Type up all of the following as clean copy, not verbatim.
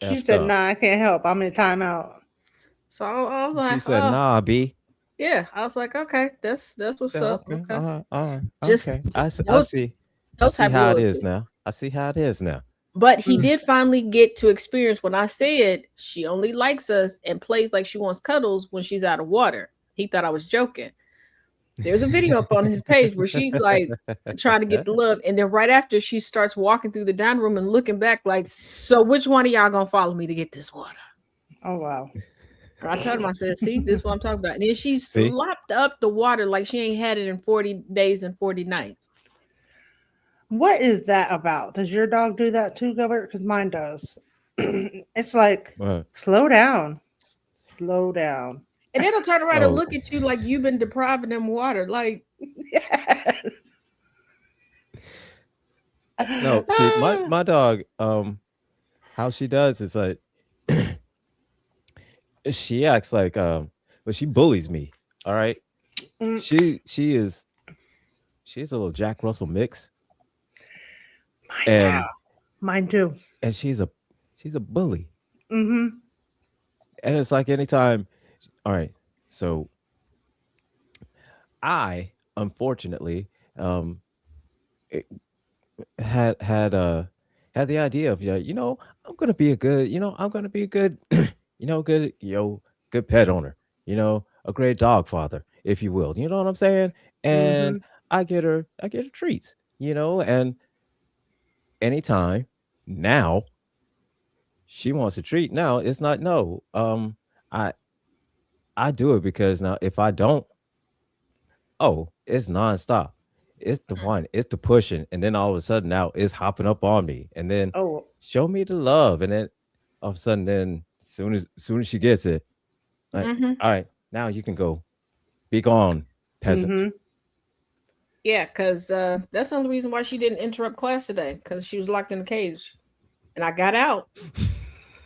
She effed said, up. "Nah, I can't help. I'm in timeout." So I was She like, said, oh "Nah, B." yeah. I was like, okay, that's what's Yeah, up. okay, Okay. okay. Just I no see. I no see type of how it is loyalty. now. I see how it is now. But he Mm. did finally get to experience when I said she only likes us and plays like she wants cuddles when she's out of water. He thought I was joking. There's a video up on his page where she's like trying to get the love, and then right after she starts walking through the dining room and looking back, like, so which one of y'all gonna follow me to get this water? Oh wow. And I told him, I said, see, this is what I'm talking about. And then she See? slopped up the water like she ain't had it in 40 days and 40 nights. What is that about? Does your dog do that too, Gilbert? Because mine does. It's like, Uh, slow down, slow down. And then he'll turn around and oh look at you like you've been depriving them water. Like, Yes. no, see, my dog, how she does is like she acts like but she bullies me. All right. Mm, She is she's a little Jack Russell mix, mine too. and Mine too. she's a bully. Mm-hmm. And it's like anytime, all right, so I unfortunately um it had had had the idea of, yeah, I'm gonna be a good, I'm gonna be a good good, good pet owner, a great dog father, if you will. You know what I'm saying? Mm-hmm. And I get her treats, and anytime now she wants a treat. Now it's not no. I I do it because now if I don't, oh, it's nonstop. It's the one, it's the pushing, and then all of a sudden now it's hopping up on me, and then Oh. show me the love, and then all of a sudden, then soon as she gets it, like, mm-hmm. all right, now you can go, be gone, peasant. Mm-hmm. Yeah, because that's the only reason why she didn't interrupt class today, because she was locked in the cage. And I got out of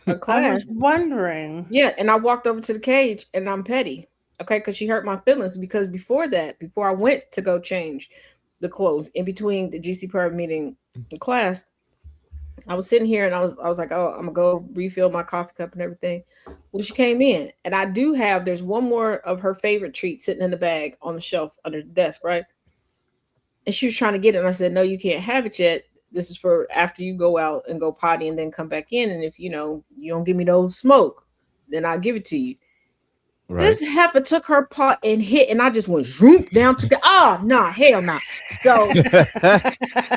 I was class. wondering. Yeah, and I walked over to the cage and I'm petty. Okay, because she hurt my feelings because before that, before I went to go change the clothes in between the GCPR meeting and class, I was sitting here and I was like, oh, I'm gonna go refill my coffee cup and everything. Well, she came in and I do have there's one more of her favorite treat sitting in the bag on the shelf under the desk, right? And she was trying to get it, and I said, no, you can't have it yet. This is for after you go out and go potty and then come back in. And if you don't give me those smoke, then I'll give it to you. Right. This heifer took her paw and hit, and I just went zoom down to the nah, hell nah. So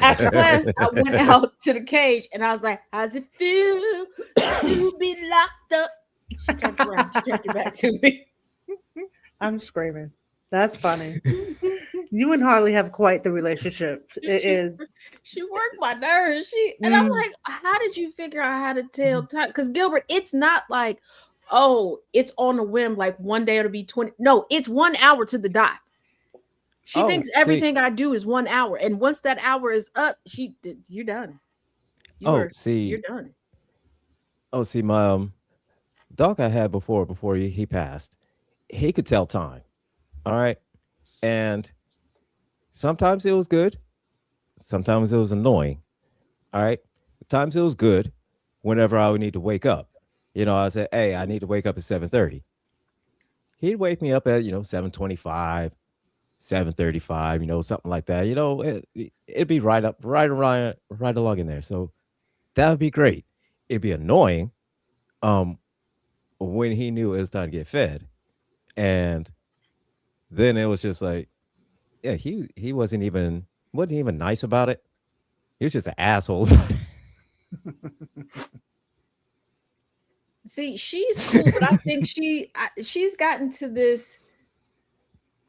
after class, I went out to the cage and I was like, how's it feel to be locked up? She turned around, she turned her back to me. I'm screaming. That's funny. You and Harley have quite the relationship. It she is. she worked my nerves. And I'm Mm. like, how did you figure out how to tell time? Because Gilbert, it's not like, oh, it's on a whim, like one day it'll be 20. No, it's 1 hour to the dot. She Oh, thinks see, everything I do is 1 hour. And once that hour is up, you're done. oh, You're see, done. my dog I had before he passed, he could tell time. All right, and sometimes it was good, sometimes it was annoying. All right, times it was good. Whenever I would need to wake up, I said, "Hey, I need to wake up at 7:30." He'd wake me up at 7:25, 7:35, something like that. It'd be right up, right around, right along in there. So that would be great. It'd be annoying, um, when he knew it was time to get fed, and then it was just like, yeah, he wasn't even nice about it. He was just an asshole about See, she's cool, but I think she's gotten to this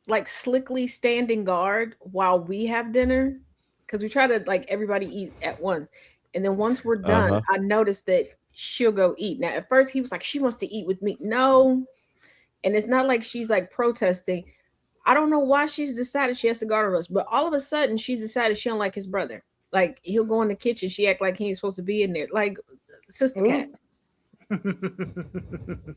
like slickly standing guard while we have dinner because we try to like everybody eat at once. And then once we're Uh done, huh. I noticed that she'll go eat. Now, at first, he was like, she wants to eat with me. No. And it's not like she's like protesting. I don't know why she's decided she has to guard us, but all of a sudden, she's decided she don't like his brother. Like, he'll go in the kitchen. She act like he ain't supposed to be in there. Like, sister cat. Ooh.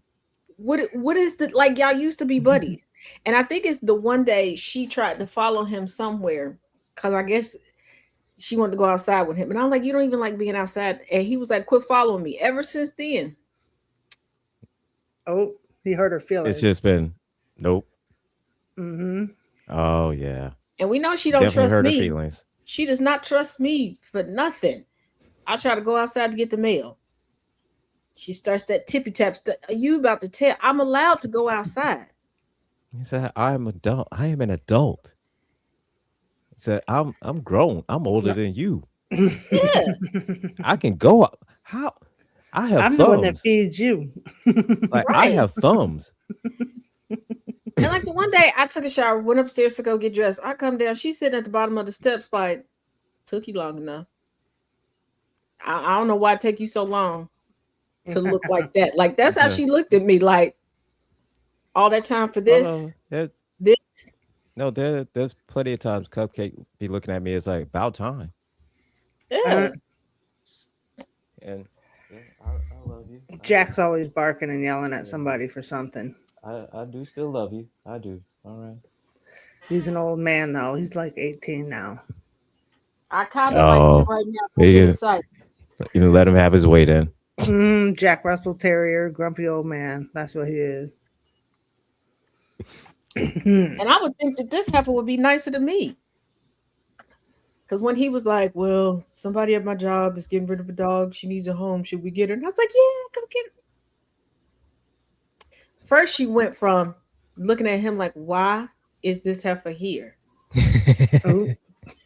What is the like y'all used to be buddies, and I think it's the one day she tried to follow him somewhere because I guess she wanted to go outside with him. And I'm like, you don't even like being outside. And he was like, quit following me. Ever since then. Oh, he hurt her It's feelings. just been nope. Mm-hmm. Oh yeah. And we know she don't Definitely trust hurt her me. feelings. She does not trust me for nothing. I try to go outside to get the mail. She starts that tippy tap stuff. Are you about to tell? I'm allowed to go outside. He said, "I'm adult. I am an adult." He said, I'm grown. I'm older than you. Yeah. I can go out. How? I have I'm the one that thumbs. feeds you. Like I Right. have thumbs. And like the one day I took a shower, went upstairs to go get dressed. I come down, she's sitting at the bottom of the steps, like, took you long enough. I don't know why it take you so long to look like that. Like that's how she looked at me, like all that time for Oh this, no, this. there's plenty of times Cupcake be looking at me. It's like about time. Yeah. And yeah, I love you. Jack's always barking and yelling at somebody for something. I do still love you. I do. All right. He's an old man though. He's like 18 now. I kind of like it right now. Don't get excited. You know, let him have his way then. Jack Russell Terrier, grumpy old man. That's what he is. And I would think that this heifer would be nicer to me. Because when he was like, well, somebody at my job is getting rid of a dog. She needs a home. Should we get her? And I was like, yeah, go get her. First, she went from looking at him like, why is this heifer here? Because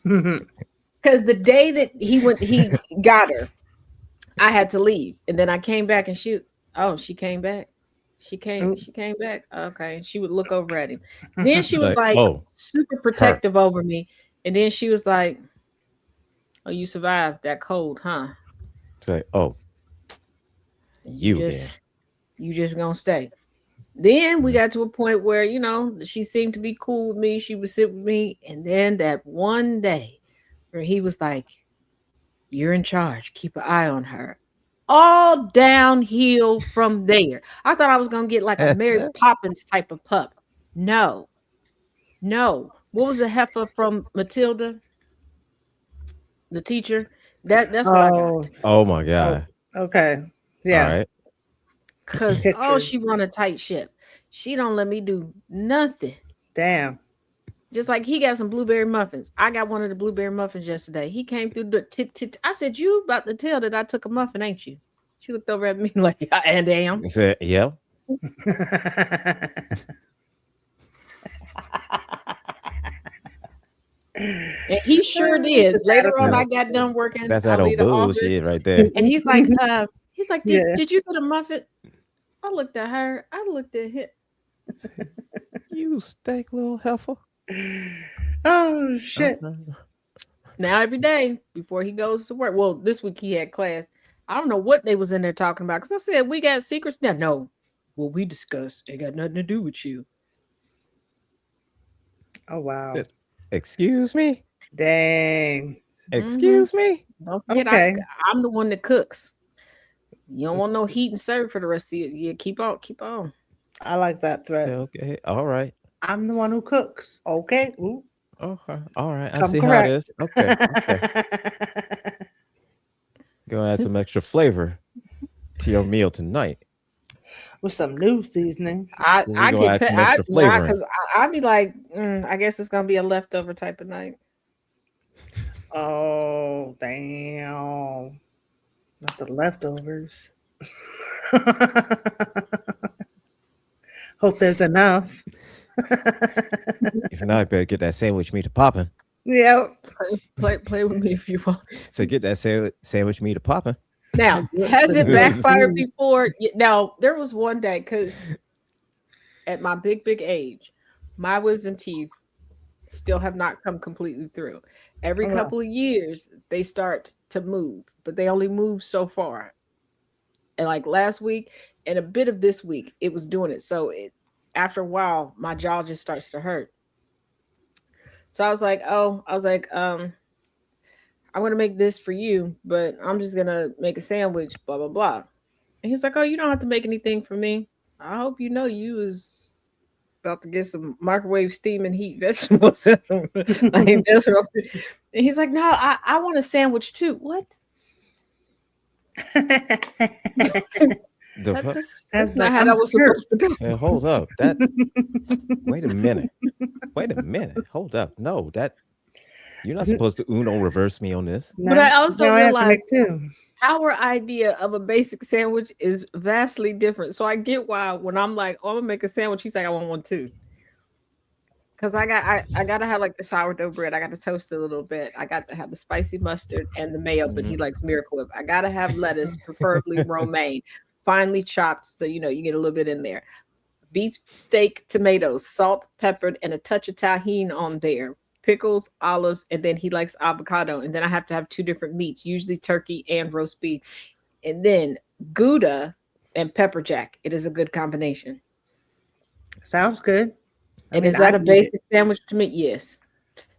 the day that he got her, I had to leave. And then I came back and she came back. She came back. Okay. And she would look over at him. Then she was like super protective over me. And then she was like, oh, you survived that cold, huh? Say, you just gonna stay. Then we got to a point where, you know, she seemed to be cool with me. She would sit with me. And then that one day where he was like, you're in charge. Keep an eye on her. All downhill from there. I thought I was going to get like a Mary Poppins type of pup. No. What was the heifer from Matilda? The teacher? That's what I got. Oh my God. Okay. Yeah. All right. Because, she run a tight ship. She don't let me do nothing. Damn. Just like he got some blueberry muffins. I got one of the blueberry muffins yesterday. He came through the tip. I said, you about to tell that I took a muffin, ain't you? She looked over at me like, and damn. He said, yeah. And he sure did. Later on, I got done working. That's that old bullshit right there. And he's like, did you get a muffin? I looked at her. I looked at him. You steak little heifer. Oh shit. Now every day before he goes to work. Well, this week he had class. I don't know what they was in there talking about. Because I said, we got secrets now. No. What we discussed, it got nothing to do with you. Oh wow. Excuse me? Dang. Excuse me? Don't forget, Okay. I'm the one that cooks. You don't want no heat and serve for the rest of you. Yeah, keep on. I like that threat. Okay. All right. I'm the one who cooks. Okay. Ooh. Okay. All right. I Come see correct. how it is. Okay. Gonna add some extra flavor to your meal tonight. With some new seasoning. I get because I'd be like, I guess it's gonna be a leftover type of night. Oh damn. Not the leftovers. Hope there's enough. If not, I better get that sandwich meat popping. Yep. Play with me if you want. So get that sandwich meat popping. Now, has it backfired before? Now, there was one day, because at my big age, my wisdom teeth still have not come completely through. Every couple of years, they start to move, but they only move so far. And like last week and a bit of this week, it was doing it. So after a while, my jaw just starts to hurt. So I was like, I'm going to make this for you, but I'm just going to make a sandwich, blah, blah, blah. And he's like, oh, you don't have to make anything for me. I hope you know you was about to get some microwave steam and heat vegetables. Like, that's what and he's like, no, I want a sandwich too. What? The That's fuck? just, That's that's not like, how I'm that was sure. supposed to go. Hey, hold up. That. Wait a minute. Wait a minute. Hold up. No, that you're not supposed to Uno reverse me on this. But I No, also now I have to make realized two. our idea of a basic sandwich is vastly different. So I get why when I'm like, oh, I'm gonna make a sandwich, he's like, I want one too. Because I gotta have like the sourdough bread. I gotta toast it a little bit. I got to have the spicy mustard and the mayo, but he likes Miracle Whip. I gotta have lettuce, preferably romaine, finely chopped, so you get a little bit in there. Beef steak, tomatoes, salt, peppered, and a touch of tahini on there. Pickles, olives, and then he likes avocado. And then I have to have two different meats, usually turkey and roast beef. And then Gouda and pepper jack. It is a good combination. Sounds good. I And mean, is that I'd a eat it. basic sandwich to me? Yes.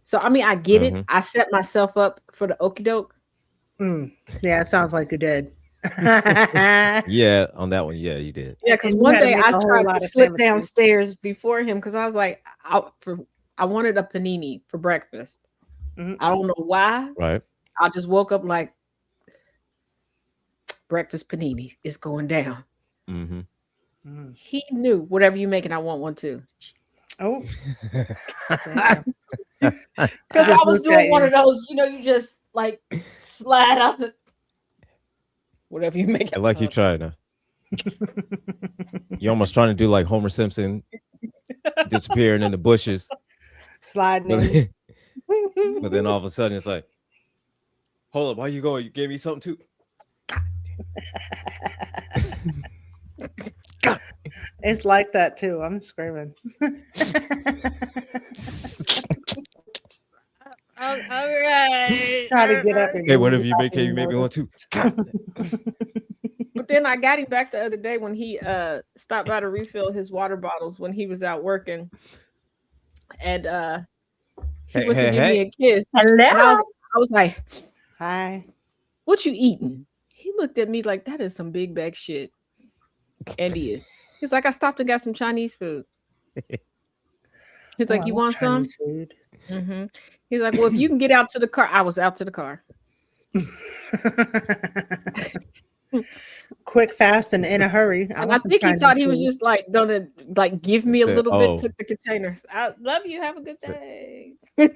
So I mean, I get it. Mhm. I set myself up for the okie doke. Yeah, it sounds like you did. And Yeah, on that one. Yeah, you did. Yeah, because you one had to day make I a whole tried lot to of slip sandwiches. downstairs before him because I was like, I wanted a panini for breakfast. Mhm. I don't know why. Right. I just woke up like breakfast panini is going down. Mm-hmm. Mm. He knew whatever you make, and I want one too. Oh, damn. Because I I just was looked at doing one you. of those, you just like slide out the whatever you make. I like you trying to. You're almost trying to do like Homer Simpson disappearing in the bushes, Sliding but in. then, but then all of a sudden it's like, hold up, why you going? You gave me something too. God. It's like that too. I'm screaming. All right. Try to get up and Hey, go whatever in you make, the you make me bathroom. want to. God. But then I got him back the other day when he stopped by to refill his water bottles when he was out working. And he went to give me a kiss. And I Hello. was like, Hi. what you eating? He looked at me like that is some big bag shit. And he is. He's like, I stopped and got some Chinese food. He's Oh, like, I you love want some? Chinese food. Mm-hmm. He's like, well, if you can get out to the car. I was out to the car. Quick, fast, and in a hurry. I And I want some think he Chinese thought he was food. just like gonna like give me a Said, little "Oh." bit, took the container. I love you. Have a good Said- day. You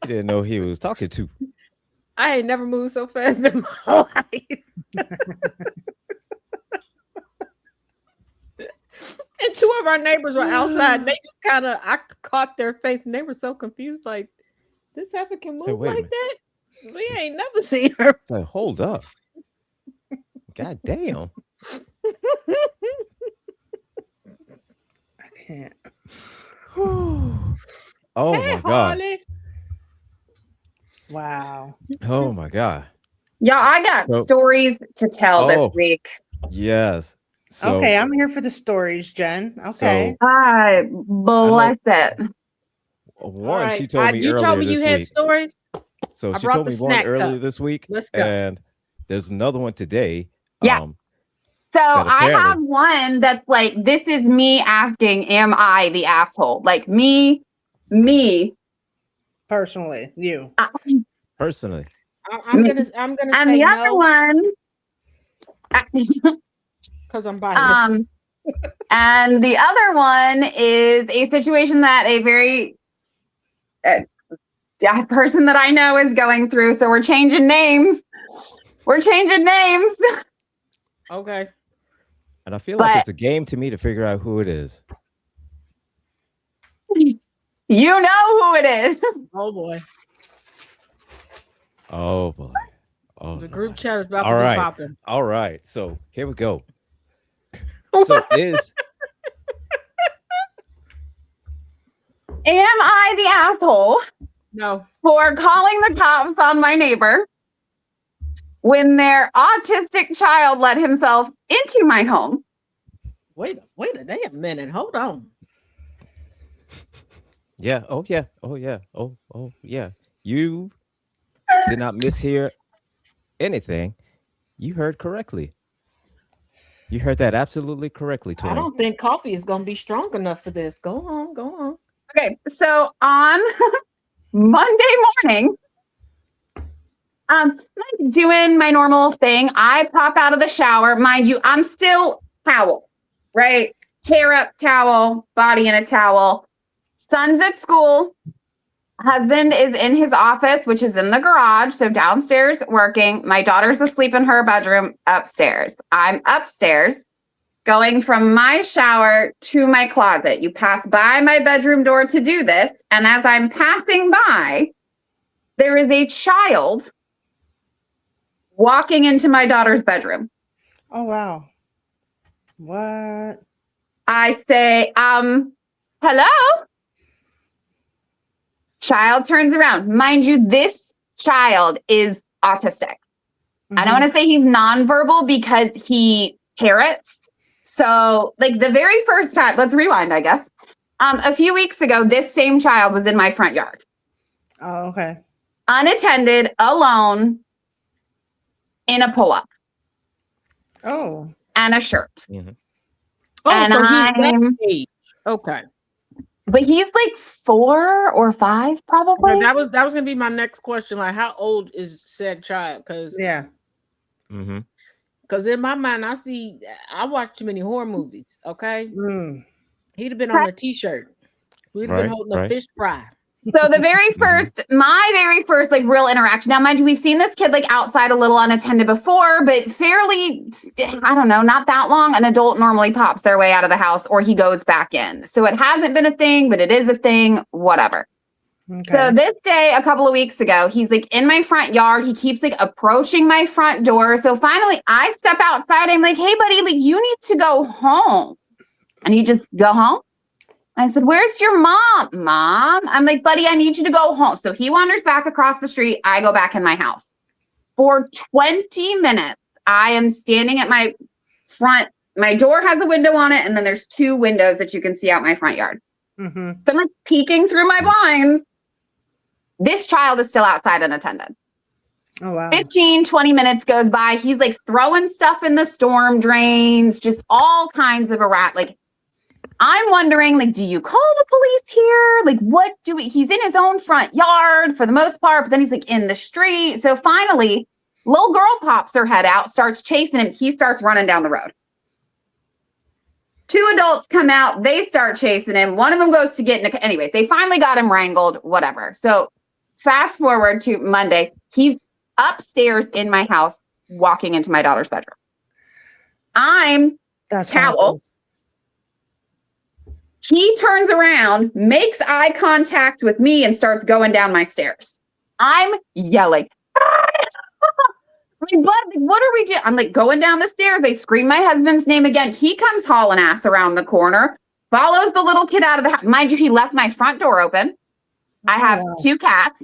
didn't know he was talking to. I ain't never moved so fast in my life. And two of our neighbors were outside. And they just I caught their face and they were so confused. Like, this heifer can Said, move "Wait a like minute." that? We ain't never seen her. It's like, hold up. God damn. I can't. Oh Hey, my God. Harley. Wow. Oh my God. Y'all, I got So- stories to tell this Oh. week. Yes. So, Okay, I'm here for the stories, Jen. Okay. I bless it. one, All right. she told me you told earlier me you this had week. stories. So I she brought told the me one snack earlier cup. this week. Let's go. And there's another one today. Yeah. Um, So That I apparently- have one that's like, this is me asking, am I the asshole? Like me. Personally, you. personally. I'm gonna And say the other no one, because I'm biased. and the other one is a situation that a very person that I know is going through. So we're changing names. Okay. And I feel like But- it's a game to me to figure out who it is. You know who it is. Oh boy. Oh boy. Oh, The no. group chat is about All to right. be popping. All right. So here we go. So is Am I the asshole No. for calling the cops on my neighbor when their autistic child let himself into my home? Wait a damn minute. Hold on. yeah. Oh yeah. Oh yeah. Oh yeah. You did not mishear anything. You heard correctly. You heard that absolutely correctly, I twin. don't think coffee is going to be strong enough for this. Go on, go on. Okay, so on Monday morning, I'm doing my normal thing. I pop out of the shower. Mind you, I'm still towel, right? Hair up towel, body in a towel. Son's at school. Husband is in his office, which is in the garage. So downstairs working. My daughter's asleep in her bedroom upstairs. I'm upstairs going from my shower to my closet. You pass by my bedroom door to do this. And as I'm passing by, there is a child walking into my daughter's bedroom. Oh wow. What? I say, hello? Child turns around. Mind you, this child is autistic. I don't want to say he's nonverbal because he parrots. So, like the very first time, let's rewind, I guess. A few weeks ago, this same child was in my front yard. Oh, okay. Unattended, alone, in a pull-up Oh. and a shirt. Mhm. Oh, And so he's that I'm, age. Okay. but he's like 4 or 5, probably. Okay, that was gonna be my next question. Like, how old is said child? Because Yeah. Mm-hmm. in my mind, I watch too many horror movies. Okay, Mm. he'd have been on a t-shirt. We'd have been Right, holding a right. fish fry. So the very first, my very first like real interaction. Now, mind you, we've seen this kid like outside a little unattended before, but fairly, I don't know, not that long. An adult normally pops their way out of the house or he goes back in. So it hasn't been a thing, but it is a thing, whatever. Okay. So this day, a couple of weeks ago, he's like in my front yard. He keeps like approaching my front door. So finally I step outside. I'm like, hey buddy, like you need to go home. And he just go home. I said, where's your mom? Mom? I'm like, buddy, I need you to go home. So he wanders back across the street. I go back in my house. For 20 minutes, I am standing at my front. My door has a window on it, and then there's 2 windows that you can see out my front yard. Mm-hmm. So I'm like peeking through my blinds. This child is still outside unattended. Oh wow. 15, 20 minutes goes by. He's like throwing stuff in the storm drains, just all kinds of like, I'm wondering, like, do you call the police here? Like, what do we, he's in his own front yard for the most part, but then he's like in the street. So finally, little girl pops her head out, starts chasing him. He starts running down the road. 2 adults come out. They start chasing him. One of them goes to get in anyway, they finally got him wrangled, whatever. So fast forward to Monday. He's upstairs in my house, walking into my daughter's bedroom. I'm That's towel. horrible. He turns around, makes eye contact with me, and starts going down my stairs. I'm yelling. But what are we doing? I'm like going down the stairs. They scream my husband's name again. He comes hauling ass around the corner, follows the little kid out of the house. Mind you, he left my front door open. I have 2 cats.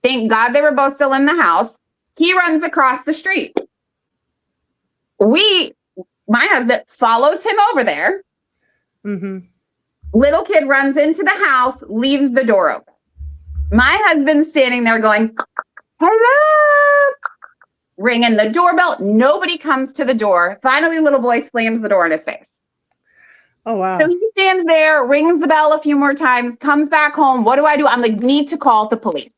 Thank God they were both still in the house. He runs across the street. My husband follows him over there. Mm-hmm. Little kid runs into the house, leaves the door open. My husband's standing there going, hello, ringing the doorbell. Nobody comes to the door. Finally, little boy slams the door in his face. Oh wow. So he stands there, rings the bell a few more times, comes back home. What do? I'm like, need to call the police.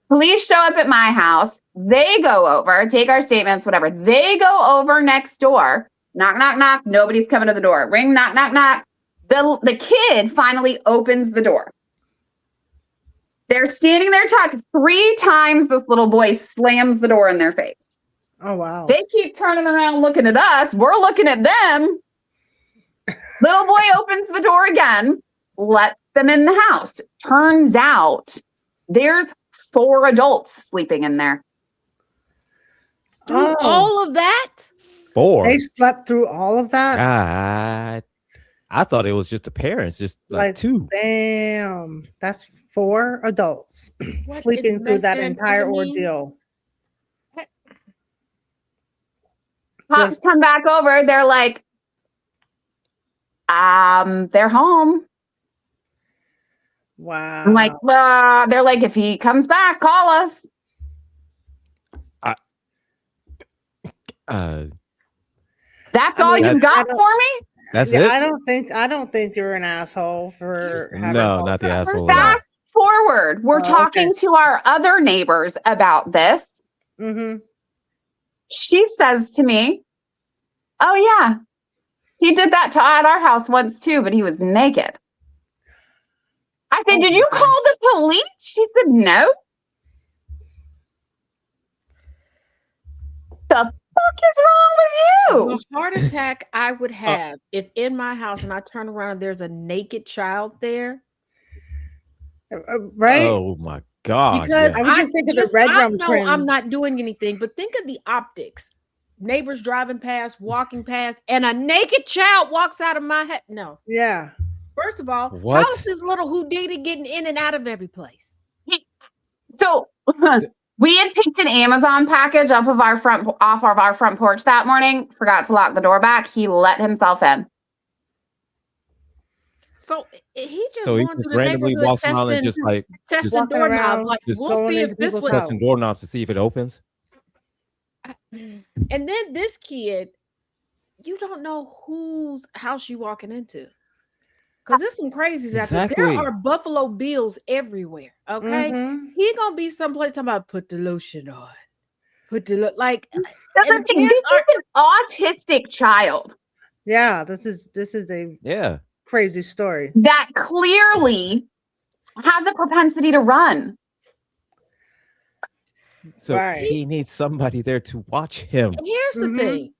Police show up at my house. They go over, take our statements, whatever. They go over next door. Knock, knock, knock. Nobody's coming to the door. Ring, knock, knock, knock. The kid finally opens the door. They're standing there talking. 3 times this little boy slams the door in their face. Oh wow. They keep turning around looking at us. We're looking at them. Little boy opens the door again, lets them in the house. Turns out there's 4 adults sleeping in there. Through all of that? 4. They slept through all of that. God. I thought it was just the parents, just like 2. Damn. That's 4 adults What sleeping is through that mentioned entire in the memes? ordeal. Cops Just- come back over. They're like, they're home. Wow. I'm like, they're like, if he comes back, call us. That's I all mean, you've I got don't- for me? That's yeah, it. I don't think you're an asshole for having No, called not the her. asshole at all. Fast forward. We're Oh, talking okay. to our other neighbors about this. Mm-hmm. She says to me, "Oh yeah, he did that at our house once too, but he was naked." I said, Oh, "Did you my call the police?" She said, "No." The fuck is wrong with you? The heart attack I would have if in my house and I turn around and there's a naked child there. Right? Oh my God. Because Yeah. I would just think of the red I rum know trend. I'm not doing anything, but think of the optics. Neighbors driving past, walking past, and a naked child walks out of my head. No. Yeah. First of all, What? how is this little Houdini getting in and out of every place? So we had picked an Amazon package off of our front porch that morning. Forgot to lock the door back. He let himself in. So he just So he going just through the randomly neighborhood walks around and testing, just like testing walking doorknobs. around, Like just we'll going see into if this people's would. house. touching doorknobs to see if it opens. And then this kid, you don't know whose house you walking into. Because there's some crazies out there. Exactly. There are Buffalo Bills everywhere. Okay. Mhm. He gonna be someplace talking about put the lotion on. Put the like That's the and thing. This is an autistic child Yeah, this is a Yeah. crazy story. that clearly has a propensity to run. So Right. he needs somebody there to watch him. here's the Mhm. thing.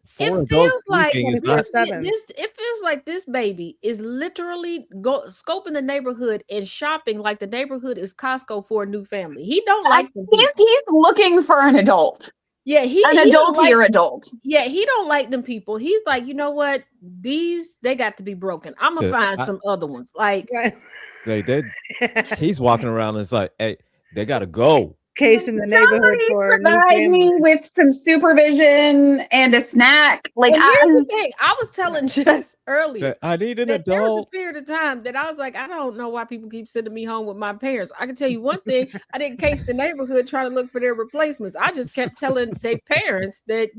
Four It adults feels like sleeping is this, not. 24/7. it feels like this baby is literally scoping the neighborhood and shopping like the neighborhood is Costco for a new family. He don't like them people. He's looking for an adult, Yeah, an he don't like, adultier adult. yeah, he don't like them people. He's like, you know what? They got to be broken. I'm gonna So find some other ones. Like Right. They did. He's walking around and it's like, hey, they gotta go. Case in the neighborhood Somebody for a new provide me family. with some supervision and a snack. Like, and here's the thing. I was telling Jess earlier That I need an that there was a adult. period of time that I was like, I don't know why people keep sending me home with my parents. I can tell you one thing, I didn't case the neighborhood trying to look for their replacements. I just kept telling their parents that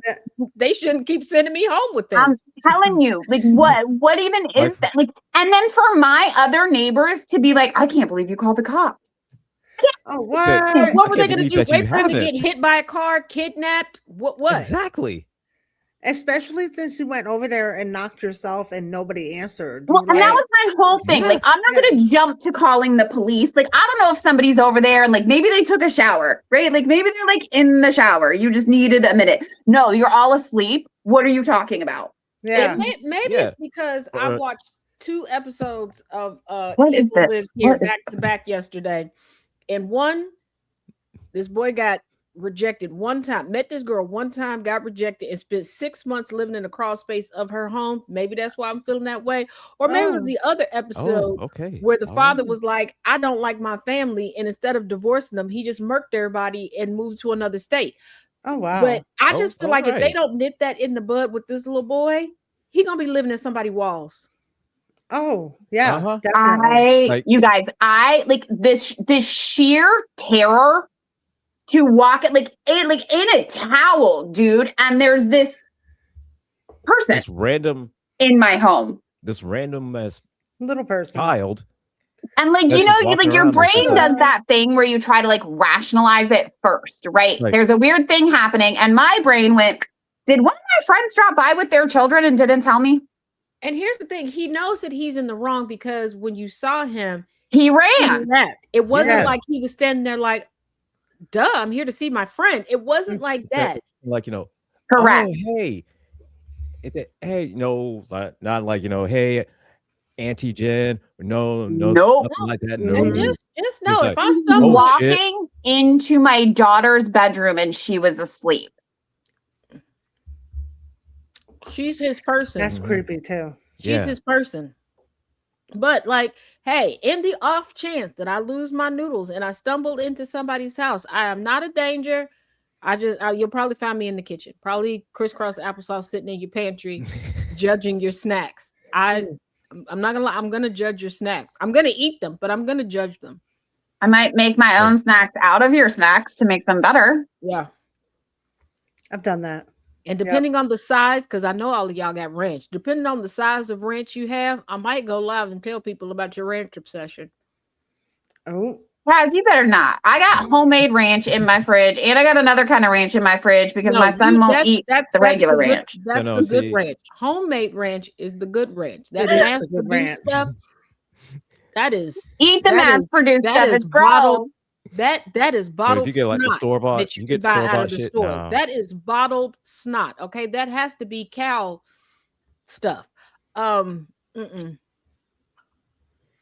they shouldn't keep sending me home with them. I'm telling you, like, what even is Like- that? Like, and then for my other neighbors to be like, I can't believe you called the cops. Oh, Said- what? What were they can't going to believe do? that you Wait for him to haven't. get hit by a car, kidnapped? What? Exactly. Especially since you went over there and knocked yourself and nobody answered. Well, You and that like- was my whole thing. Like, Yes, I'm not going to jump to calling the police. Like, I don't know if somebody's over there and like maybe they took a shower, right? Like maybe they're like in the shower. You just needed a minute. No, you're all asleep. What are you talking about? yeah. Maybe Yeah. it's because I Or- watched 2 episodes of What is People this? Live Here What is back to back yesterday. And one, this boy got rejected one time, met this girl one time, got rejected, and spent 6 months living in the crawl space of her home. Maybe that's why I'm feeling that way. Or maybe it was Oh. the other episode Oh, okay. where the All father right. was like, I don't like my family. And instead of divorcing them, he just murked everybody and moved to another state. Oh, wow. But I Oh, just feel like if they alright. don't nip that in the bud with this little boy, he gonna be living in somebody's walls. Oh, yes, Uh-huh. definitely. You guys, I like this sheer terror to walk it like in a towel, dude. And there's this person This random in my home. as Little person. child. And like, That's you just know, walking like your around and brain just does like- that thing where you try to like rationalize it first, right? Like- There's a weird thing happening. And my brain went, did one of my friends drop by with their children and didn't tell me? And here's the thing: he knows that he's in the wrong because when you saw him, He he ran. left. It wasn't Yeah. like he was standing there like, "Duh, I'm here to see my friend." It wasn't like that. Like, you know, Correct. oh, hey. It's a, hey, no, not like, you know, hey, Auntie Jen. No, Nope. nothing like that. And No. And just know He's if like, I He's stumble, Oh, shit. walking into my daughter's bedroom and she was asleep. she's his person. That's Mhm. creepy too. She's Yeah. his person. But like, hey, in the off chance that I lose my noodles and I stumble into somebody's house, I am not a danger. You'll probably find me in the kitchen, probably crisscross applesauce sitting in your pantry, judging your snacks. I'm not gonna lie, I'm gonna judge your snacks. I'm gonna eat them, but I'm gonna judge them. I might make my own snacks out of your snacks to make them better. Yeah. I've done that. And depending on the size, because I know all of y'all got ranch. Depending on the size of ranch you have, I might go live and tell people about your ranch obsession. Oh, Kaz, you better not. I got homemade ranch in my fridge, and I got another kind of ranch in my fridge because my son won't eat the regular ranch. That's the good ranch. Homemade ranch is the good ranch. That mass-produced stuff, eat the mass-produced stuff. It's bottled. That is bottled. But if you get like the store bought, that you can buy out of the store. No. That is bottled snot. Okay, that has to be cow stuff. That's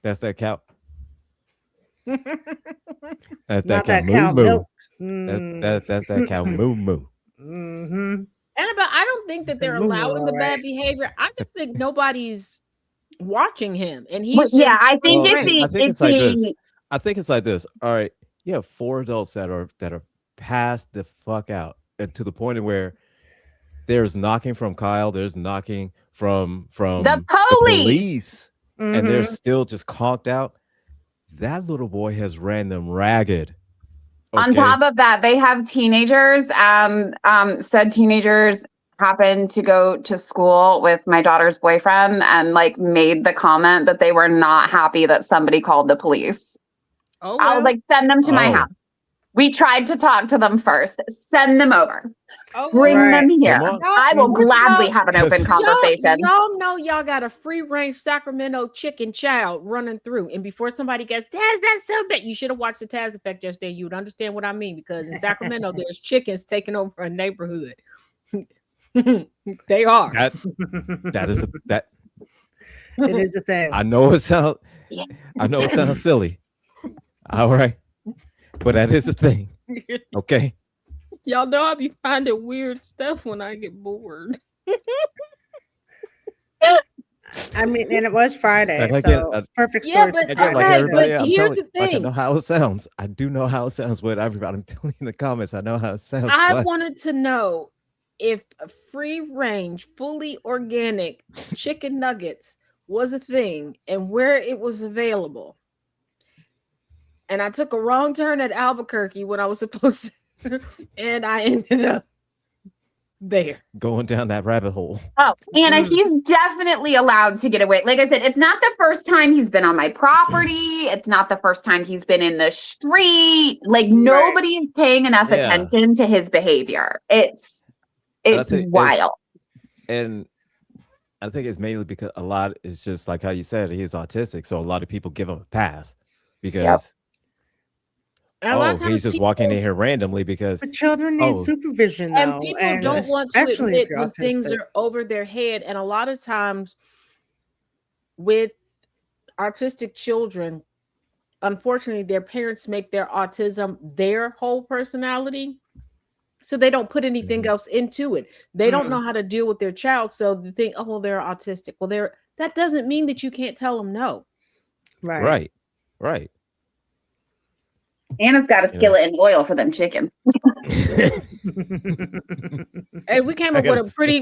that cow. That's that cow moo moo. That's that cow moo moo. Mm-hmm. Annabelle, I don't think that they're allowing the bad behavior. I just think nobody's watching him, and he's I think I think it's like this. All right, you have 4 adults that are passed the fuck out, and to the point of where there's knocking from Kyle, there's knocking from the police, and they're still just conked out. That little boy has ran them ragged. Okay? On top of that, they have teenagers. Said teenagers happened to go to school with my daughter's boyfriend and like made the comment that they were not happy that somebody called the police. Oh, I was like, send them to my house. We tried to talk to them first. Send them over. Bring them here. I will gladly have an open conversation. Y'all know y'all got a free-range Sacramento chicken child running through. And before somebody gets, Taz, that's so bad. You should have watched the Taz Effect yesterday. You would understand what I mean. Because in Sacramento, there's chickens taking over a neighborhood. They are. That is that. It is a thing. I know it sounds silly. All right. But that is a thing. Okay. Y'all know I be finding weird stuff when I get bored. I mean, and it was Friday, so perfect story. Yeah, but here's the thing. I know how it sounds. I do know how it sounds, but everybody, I'm telling you in the comments, I know how it sounds. I wanted to know if free-range, fully organic chicken nuggets was a thing and where it was available. And I took a wrong turn at Albuquerque when I was supposed to. And I ended up there. Going down that rabbit hole. Oh, Anna, he's definitely allowed to get away. Like I said, it's not the first time he's been on my property. It's not the first time he's been in the street. Like nobody is paying enough attention to his behavior. It's wild. And I think it's mainly because a lot is just like how you said, he is autistic. So a lot of people give him a pass because he's just walking in here randomly because but children need supervision, though. And people don't want to admit when things are over their head. And a lot of times with autistic children, unfortunately, their parents make their autism their whole personality. So they don't put anything else into it. They don't know how to deal with their child. So they think, oh, well, they're autistic. Well, that doesn't mean that you can't tell them no. Right. Anna's got a skillet and oil for them chickens. And we came up with a pretty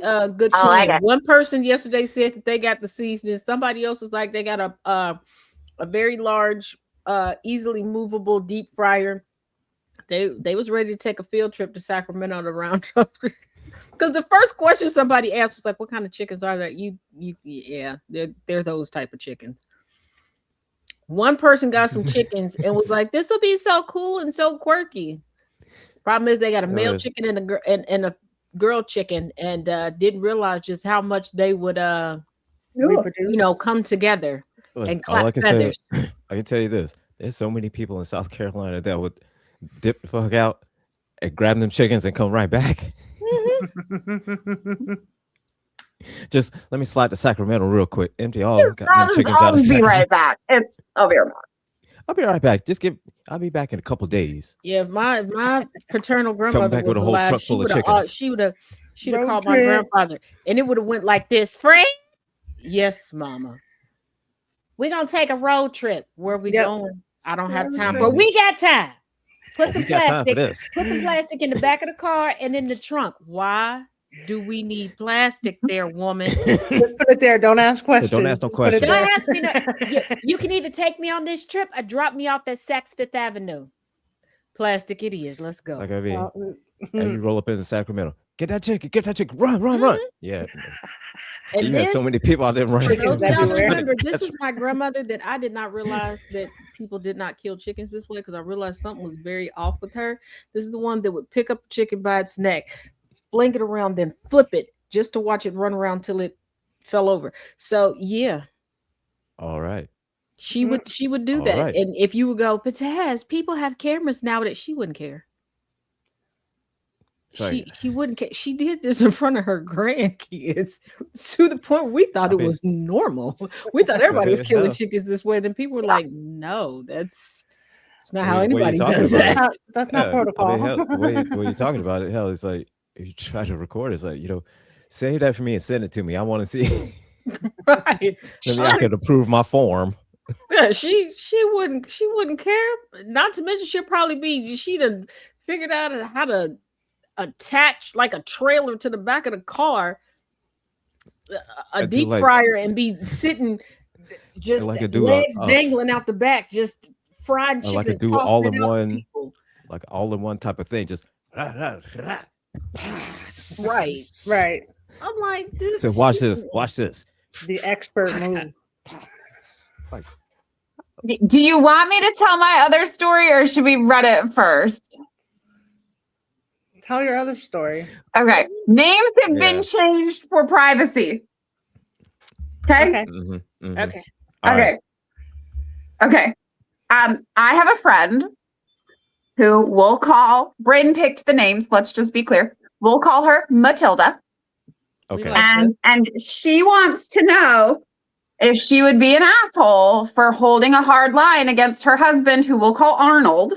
good feeling. One person yesterday said that they got the seasoning. Somebody else was like they got a very large, easily movable deep fryer. They was ready to take a field trip to Sacramento to round up. Because the first question somebody asked was like, "What kind of chickens are that?" They're those type of chickens. One person got some chickens and was like, "This will be so cool and so quirky." Problem is, they got a male chicken and a girl chicken, and didn't realize just how much they would, come together and clap feathers. I can tell you this: there's so many people in South Carolina that would dip the fuck out and grab them chickens and come right back. Just let me slide to Sacramento real quick. Empty all them chickens out of Sacramento. I'll be right back. I'll be right back. I'll be right back. I'll be back in a couple days. Yeah, my paternal grandmother was alive. She would have called my grandfather, and it would have went like this. Frank, yes, Mama. We're gonna take a road trip. Where we going? I don't have time, but we got time. Put some plastic in the back of the car and in the trunk. Why do we need plastic there, woman? Put it there. Don't ask questions. Don't ask no questions. Don't ask me. You can either take me on this trip or drop me off at Saks Fifth Avenue. Plastic it is. Let's go. Like I mean, and you roll up in Sacramento. Get that chicken, run. Yeah. And You had this, so many people out there running. Chickens those of y'all that everywhere. remember, this is my grandmother that I did not realize that people did not kill chickens this way because I realized something was very off with her. This is the one that would pick up a chicken by its neck, fling it around, then flip it just to watch it run around till it fell over. So yeah, All right. she would do All that. right. And if you would go, but Taz, people have cameras now that she wouldn't care. Sorry. She wouldn't care. She did this in front of her grandkids to the point we thought I it mean- was normal. We thought everybody was killing hell. chickens this way. Then people were like, "No, it's not I how mean, what are anybody you talking does about? that." That's not Yeah, protocol. I mean, hell, the way you're talking about it, hell, it's like if you try to record, it's like, save that for me and send it to me. I want to see. Right? Maybe I could approve my form. Yeah, she wouldn't care. Not to mention she'd have figured out how to attach like a trailer to the back of the car, a And do deep like- fryer, and be sitting just like a do legs a- dangling out the back, just frying Or chicken. like a and do tossing all it in out to one- people. Like all in one type of thing. Just Right. I'm like, this. So watch this. The expert move. Do you want me to tell my other story or should we read it first? Tell your other story. Okay. Names have Yeah. been changed for privacy. Okay. Okay. Mhm, mhm. Okay. All Okay. right. Okay. I have a friend who we'll call, Bryn picked the names. Let's just be clear. We'll call her Matilda. We Okay. like- And she wants to know if she would be an asshole for holding a hard line against her husband, who we'll call Arnold,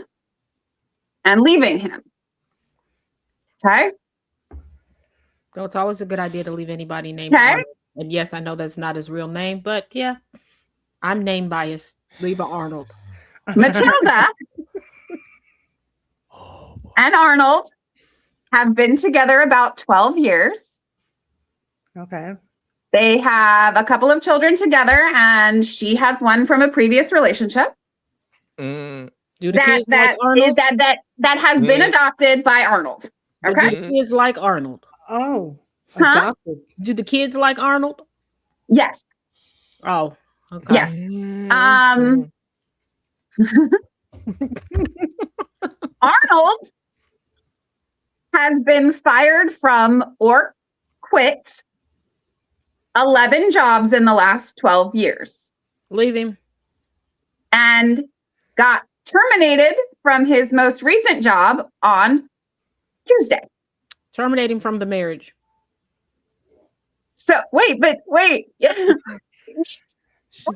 and leaving him. Okay. No, it's always a good idea to leave anybody named Okay. Arnold. And yes, I know that's not his real name, but yeah, I'm name biased. Leave a Arnold. Matilda Oh, boy. and Arnold have been together about 12 years. Okay. They have a couple of children together, and she has one from a previous relationship Mm, Do the kids like that Arnold? has been Mm. adopted by Arnold. But Okay. do the kids like Arnold? Oh. Huh? Adopted. Do the kids like Arnold? Yes. Oh, okay. Yes. Mm. Arnold has been fired from or quit 11 jobs in the last 12 years Leave him. and got terminated from his most recent job on Tuesday. Terminate him from the marriage. So wait.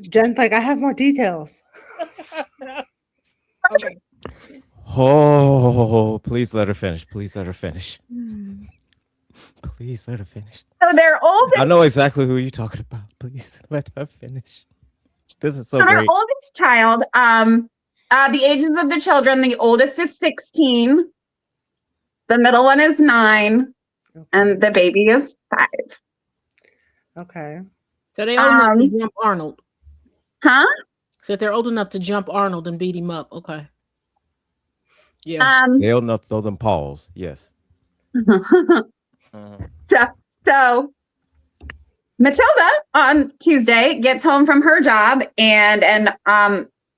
Jen's like, I have more details. Okay. Oh, please let her finish. Please let her finish. Please let her finish. So their oldest I know exactly who you're talking about. Please let her finish. This is so our great. oldest child, the ages of the children, the oldest is 16, the middle one is 9, and the baby is 5. Okay. So they old enough to Um, jump Arnold. Huh? So they're old enough to jump Arnold and beat him up. Okay. Yeah. They old enough to throw them paws. Yes. So Matilda on Tuesday gets home from her job, and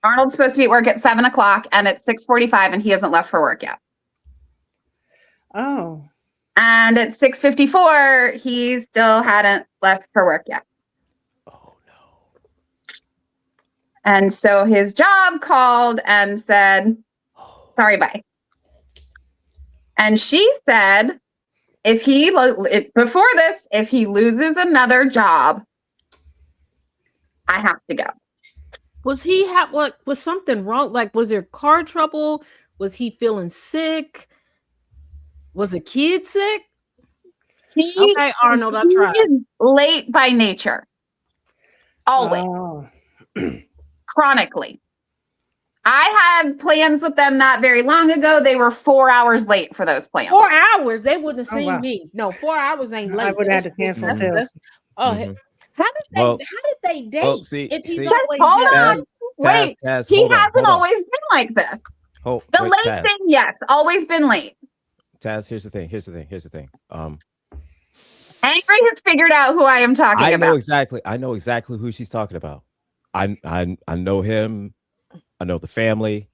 Arnold's supposed to be at work at 7:00, and it's 6:45, and he hasn't left for work yet. Oh. And at 6:54, he still hadn't left for work yet. Oh no. And so his job called and said, sorry, bye. And she said, if he loses another job, I have to go. Was he was something wrong? Like, was there car trouble? Was he feeling sick? Was a kid sick? He Okay, Arnold, I he tried. is late by nature. Always. Oh. Chronically. I had plans with them not very long ago. They were 4 hours late for those plans. 4 hours. They wouldn't have Oh, seen wow. me. No, 4 hours ain't late. I would have had to cancel too. Oh, Mhm. how did they? Well- how did they date? well, see- if he's see- always Hold been- on. Wait, Taz, he hold on, hasn't hold on. always been like this. Hold, The wait, late Taz, thing, yes, always been late. Taz, here's the thing. Angry has figured out who I am talking I about. know exactly who she's talking about. I know him. I know the family.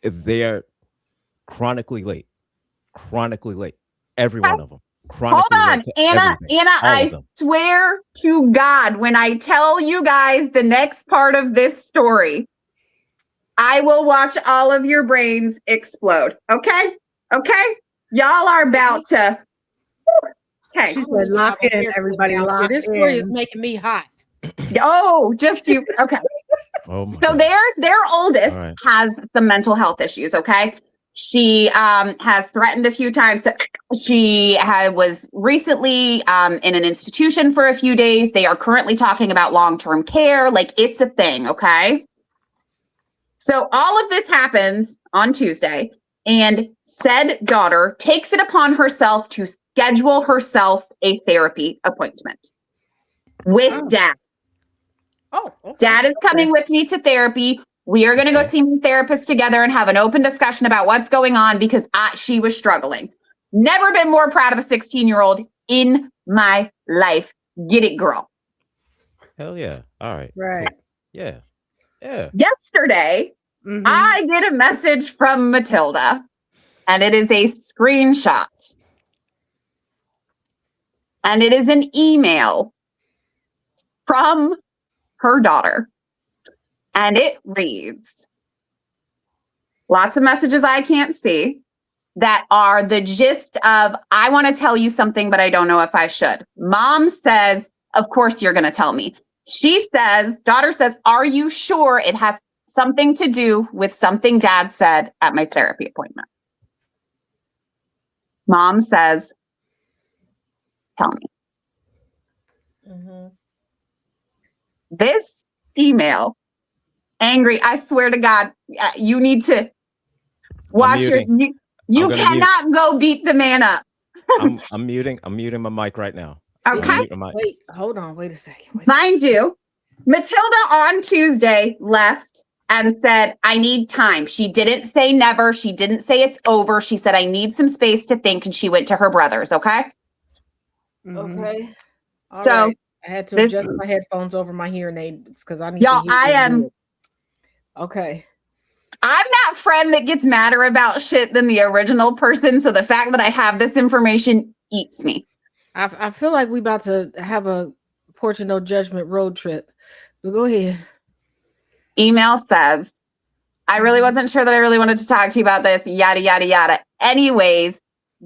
They're chronically late. Every one of them. Hold Chronically on, late to Anna, everything. All I of them. swear to God, when I tell you guys the next part of this story, I will watch all of your brains explode. Okay? Y'all are about to. Okay. She said, "Lock in, everybody, lock This story is in." making me hot. Oh, just you. Okay. Oh my So God. their oldest All right. has some mental health issues. Okay. She has threatened a few times. She was recently in an institution for a few days. They are currently talking about long-term care. Like, it's a thing. Okay. So all of this happens on Tuesday, and said daughter takes it upon herself to schedule herself a therapy appointment with dad. Oh, okay. Dad is coming with me to therapy. We are going to go see my therapist together and have an open discussion about what's going on because she was struggling. Never been more proud of a 16-year-old in my life. Get it, girl. Hell yeah. All right. Right. Cool. Yeah. Yesterday, Mhm. I get a message from Matilda, and it is a screenshot. And it is an email from her daughter. And it reads, lots of messages I can't see that are the gist of, I want to tell you something, but I don't know if I should. Mom says, of course you're going to tell me. She says, daughter says, are you sure it has something to do with something dad said at my therapy appointment? Mom says, tell me. Mm-hmm. This email, angry, I swear to God, you need to watch your, you cannot go beat the man up. I'm muting my mic right now. Okay. Wait, hold on. Wait a second. Mind you, Matilda on Tuesday left and said, I need time. She didn't say never. She didn't say it's over. She said, I need some space to think. And she went to her brother's. Okay. Mhm. Okay. All So right. I had to adjust my headphones over my hearing aids because I need y'all, to hear Okay. I'm that friend that gets madder about shit than the original person. So the fact that I have this information eats me. I feel like we about to have a Porch and No Judgment road trip. But go ahead. Email says, I really wasn't sure that I really wanted to talk to you about this, yada, yada, yada. Anyways,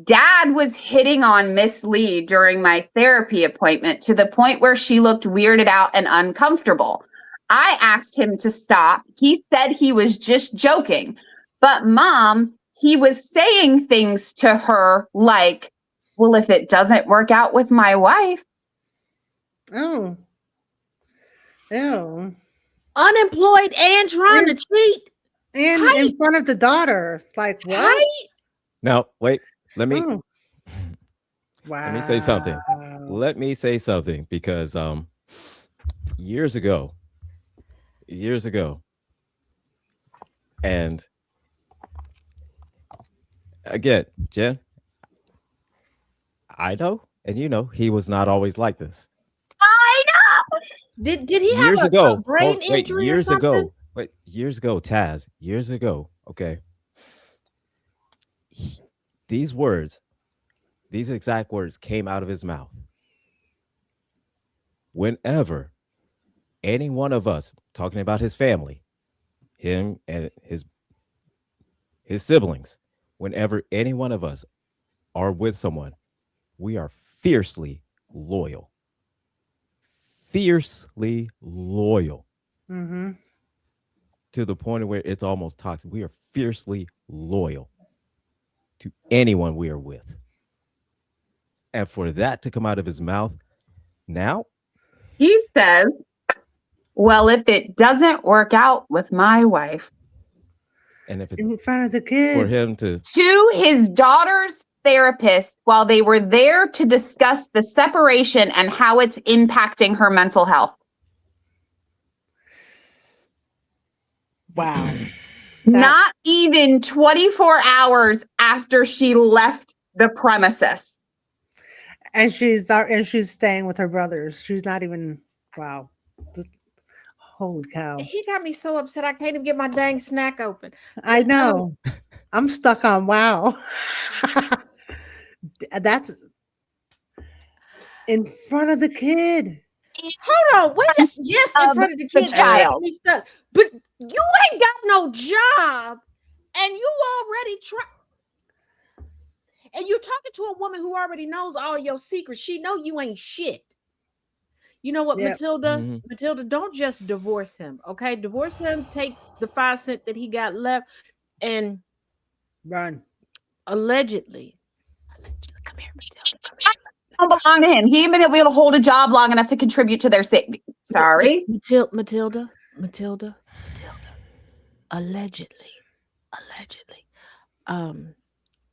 dad was hitting on Miss Lee during my therapy appointment to the point where she looked weirded out and uncomfortable. I asked him to stop. He said he was just joking. But Mom, he was saying things to her like, well, if it doesn't work out with my wife. Oh. Ew. Unemployed and trying to cheat. And in front of the daughter. Like, what? Now, wait. Let me Oh. Wow. let me say something because years ago, and again, Jen, I know, and you know, he was not always like this. I know. Did he Years have ago, a brain injury years or something? ago, wait, years ago, Taz, years ago, okay. These exact words came out of his mouth. Whenever any one of us talking about his family, him and his siblings, whenever any one of us are with someone, we are fiercely loyal. Mm-hmm. To the point where it's almost toxic. We are fiercely loyal to anyone we are with. And for that to come out of his mouth now, He says, well, if it doesn't work out with my wife. and if it's In front of the kid. for him to his daughter's therapist while they were there to discuss the separation and how it's impacting her mental health. Wow. Not even 24 hours after she left the premises. And she's staying with her brothers. She's not even. Wow. Holy cow. He got me so upset I can't even get my dang snack open. I know. I'm stuck on wow. That's in front of the kid. Hold on, wait. Yes, in front of the kid. child. Me stuck. But you ain't got no job, and you already and you're talking to a woman who already knows all your secrets. She know you ain't shit. You know what, Yep. Matilda? Matilda, don't just divorce him, okay? Divorce him, take the 5 cents that he got left, and Run. allegedly, come here, Matilda. Come here. Don't belong to him. He ain't been able to hold a job long enough to contribute to their savings. Sorry. Matilda. Allegedly. On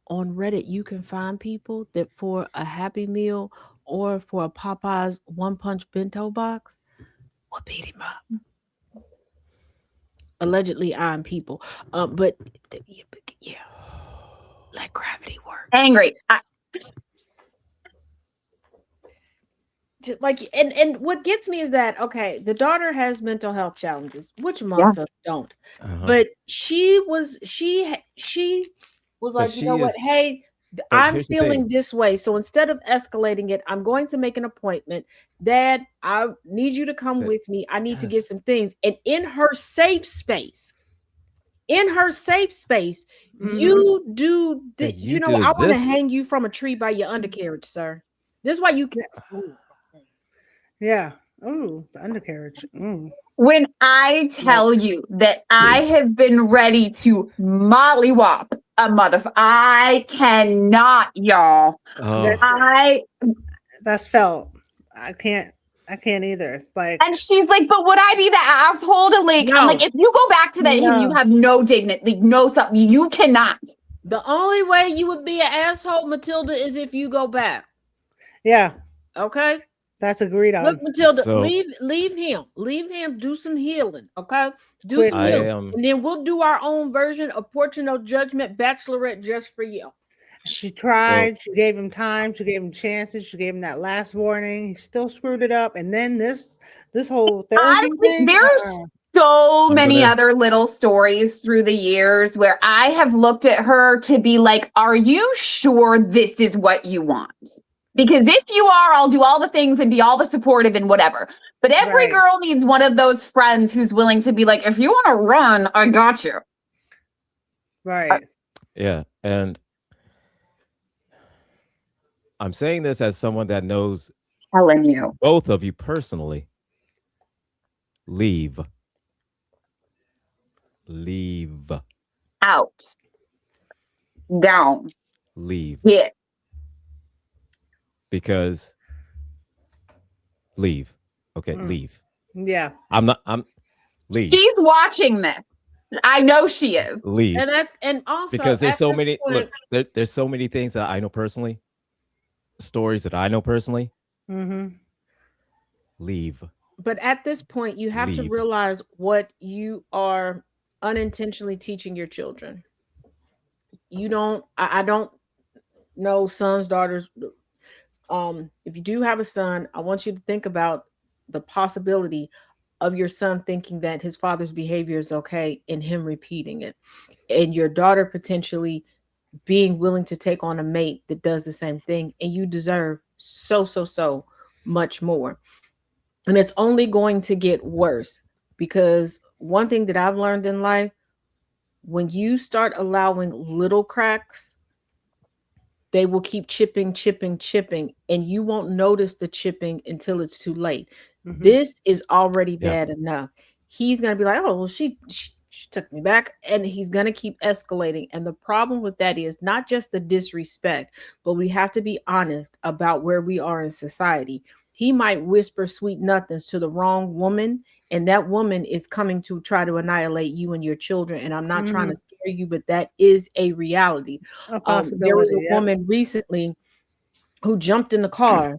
Reddit, you can find people that for a Happy Meal or for a Popeyes One Punch bento box will beat him up. Allegedly, I'm people. But yeah, let gravity work. Angry. Just like and what gets me is that okay, the daughter has mental health challenges, which amongst us don't. But she was like, you know what? Hey, I'm feeling this way. So instead of escalating it, I'm going to make an appointment. Dad, I need you to come with me. I need to get some things. And in her safe space, you do this. You know, I want to hang you from a tree by your undercarriage, sir. This is why you can. Yeah. Oh, the undercarriage. When I tell you that I have been ready to mollywop a motherfucker, I cannot, y'all. That's felt. I can't either. Like, and she's like, but would I be the asshole to like? I'm like, if you go back to that, him, you have no dignity, no something. You cannot. The only way you would be an asshole, Matilda, is if you go back. Yeah. Okay. That's agreed on. Look, Matilda, leave him. Do some healing, okay? Do some healing, and then we'll do our own version of Porch No Judgment Bachelorette just for you. She tried. She gave him time. She gave him chances. She gave him that last warning. He still screwed it up, and then this whole therapy thing. There's so many other little stories through the years where I have looked at her to be like, "Are you sure this is what you want?" Because if you are, I'll do all the things and be all the supportive and whatever. But every girl needs one of those friends who's willing to be like, if you want to run, I got you. Right. Yeah. And I'm saying this as someone that knows both of you personally. Leave. Out. Down. Leave. Yeah. Because leave. Okay, leave. Yeah. I'm leave. She's watching this. I know she is. Leave. And also because there's so many there's so many things that I know personally, stories that I know personally. Leave. But at this point, you have to realize what you are unintentionally teaching your children. You don't, I don't know sons, daughters. If you do have a son, I want you to think about the possibility of your son thinking that his father's behavior is okay and him repeating it, and your daughter potentially being willing to take on a mate that does the same thing, and you deserve so much more. And it's only going to get worse, because one thing that I've learned in life, when you start allowing little cracks, they will keep chipping, and you won't notice the chipping until it's too late. This is already bad enough. He's going to be like, oh, well, she took me back, and he's going to keep escalating. And the problem with that is not just the disrespect, but we have to be honest about where we are in society. He might whisper sweet nothings to the wrong woman, and that woman is coming to try to annihilate you and your children. And I'm not trying to scare you, but that is a reality. There was a woman recently who jumped in the car.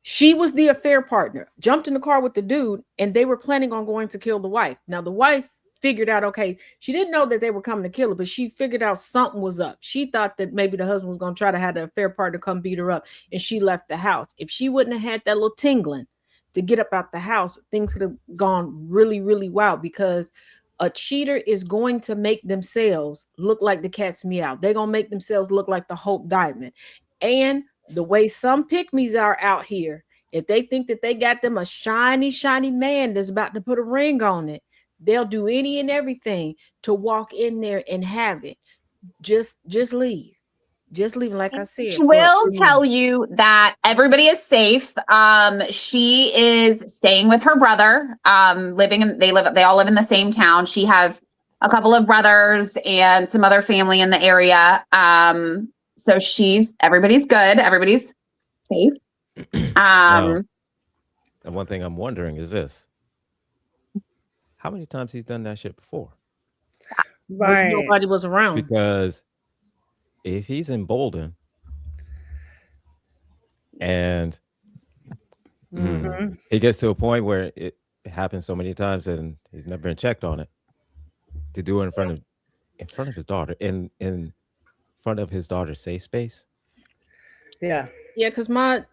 She was the affair partner, jumped in the car with the dude, and they were planning on going to kill the wife. Now, the wife figured out, okay, she didn't know that they were coming to kill her, but she figured out something was up. She thought that maybe the husband was going to try to have the affair partner come beat her up, and she left the house. If she wouldn't have had that little tingling to get up out the house, things could have gone really, really wild, because a cheater is going to make themselves look like the cat's meow. They're going to make themselves look like the Hope Diamond. And the way some pick-me's are out here, if they think that they got them a shiny, shiny man that's about to put a ring on it, they'll do any and everything to walk in there and have it. Just leave. Just leave. Like I said, She will tell you that everybody is safe. She is staying with her brother. They all live in the same town. She has a couple of brothers and some other family in the area. So everybody's good. Everybody's safe. Now, and one thing I'm wondering is this: how many times he's done that shit before? Right. Nobody was around. Because if he's emboldened and he gets to a point where it happens so many times and he's never been checked on it, to do it in front of his daughter, in front of his daughter's safe space. Yeah. Yeah, because my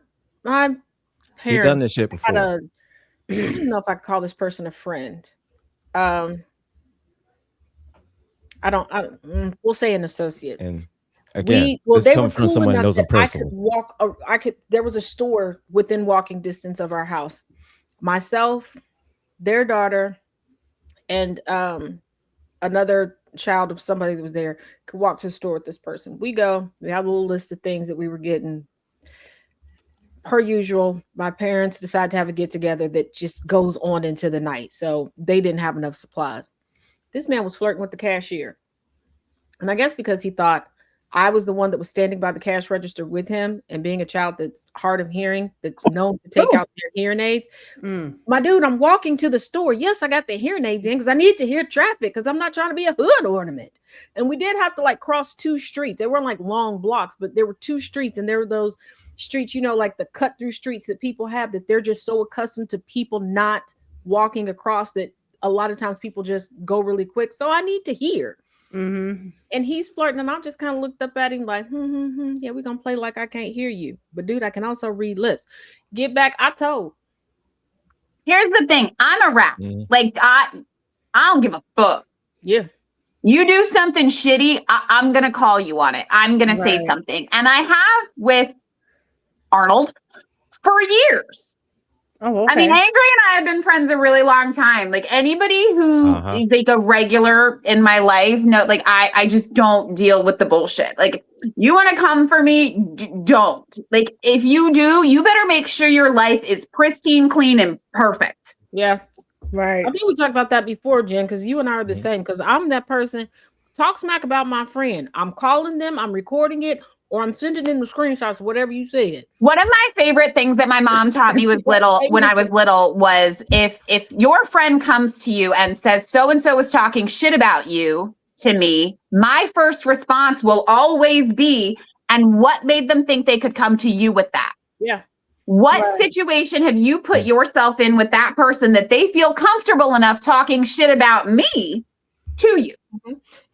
He's parents done this shit before. I don't know if I could call this person a friend. We'll say an associate. And again, this they comes were from cool someone who enough knows him that personally. there was a store within walking distance of our house. Myself, their daughter, and another child of somebody that was there could walk to the store with this person. We have a little list of things that we were getting. Per usual, my parents decided to have a get together that just goes on into the night. So they didn't have enough supplies. This man was flirting with the cashier. And I guess because he thought I was the one that was standing by the cash register with him, and being a child that's hard of hearing, that's known to take out their hearing aids. My dude, I'm walking to the store. Yes, I got the hearing aids in because I need to hear traffic because I'm not trying to be a hood ornament. And we did have to cross two streets. They weren't like long blocks, but there were two streets, and there were those streets, like the cut through streets that people have, that they're just so accustomed to people not walking across that a lot of times people just go really quick. So I need to hear. And he's flirting, and I just kind of looked up at him like, yeah, we're gonna play like I can't hear you, but dude, I can also read lips. Get back. I told. Here's the thing: I'm a rat. I don't give a fuck. Yeah. You do something shitty, I'm gonna call you on it. I'm gonna say something, and I have with Arnold for years. Oh, okay. I mean, Angry and I have been friends a really long time. Like, anybody who is like a regular in my life, I just don't deal with the bullshit. Like, you want to come for me, don't. Like, if you do, you better make sure your life is pristine, clean, and perfect. Yeah. Right. I think we talked about that before, Jen, because you and I are the same. Because I'm that person, talk smack about my friend. I'm calling them, I'm recording it, or I'm sending in the screenshots, whatever you said. One of my favorite things that my mom taught me when I was little was if your friend comes to you and says so-and-so was talking shit about you to me, my first response will always be, and what made them think they could come to you with that? Yeah. What situation have you put yourself in with that person that they feel comfortable enough talking shit about me to you?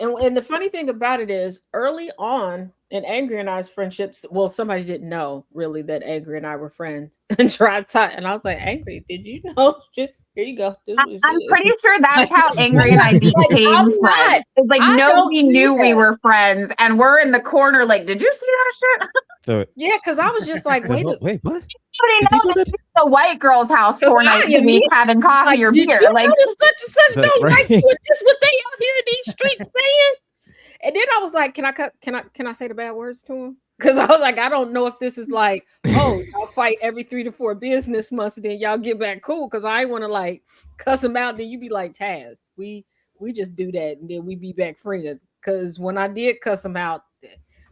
And the funny thing about it is, early on in Angry and I's friendships, well, somebody didn't know really that Angry and I were friends and tried to, and I was like, Angry, did you know? Just, here you go. I'm pretty sure that's how Angry and I became friends. It's like nobody knew we were friends, and we're in the corner like, did you see that shit? So yeah, because I was just like, wait, what? Nobody knows that the white girl's house 4 nights a week having coffee or beer. Like, such and such don't like you. This what they out here in these streets saying. And then I was like, can I say the bad words to him? Because I was like, I don't know if this is like, oh, y'all fight every 3 to 4 business months and then y'all get back cool. Because I want to cuss him out. And then you be like, Taz, we just do that and then we be back friends. Because when I did cuss him out,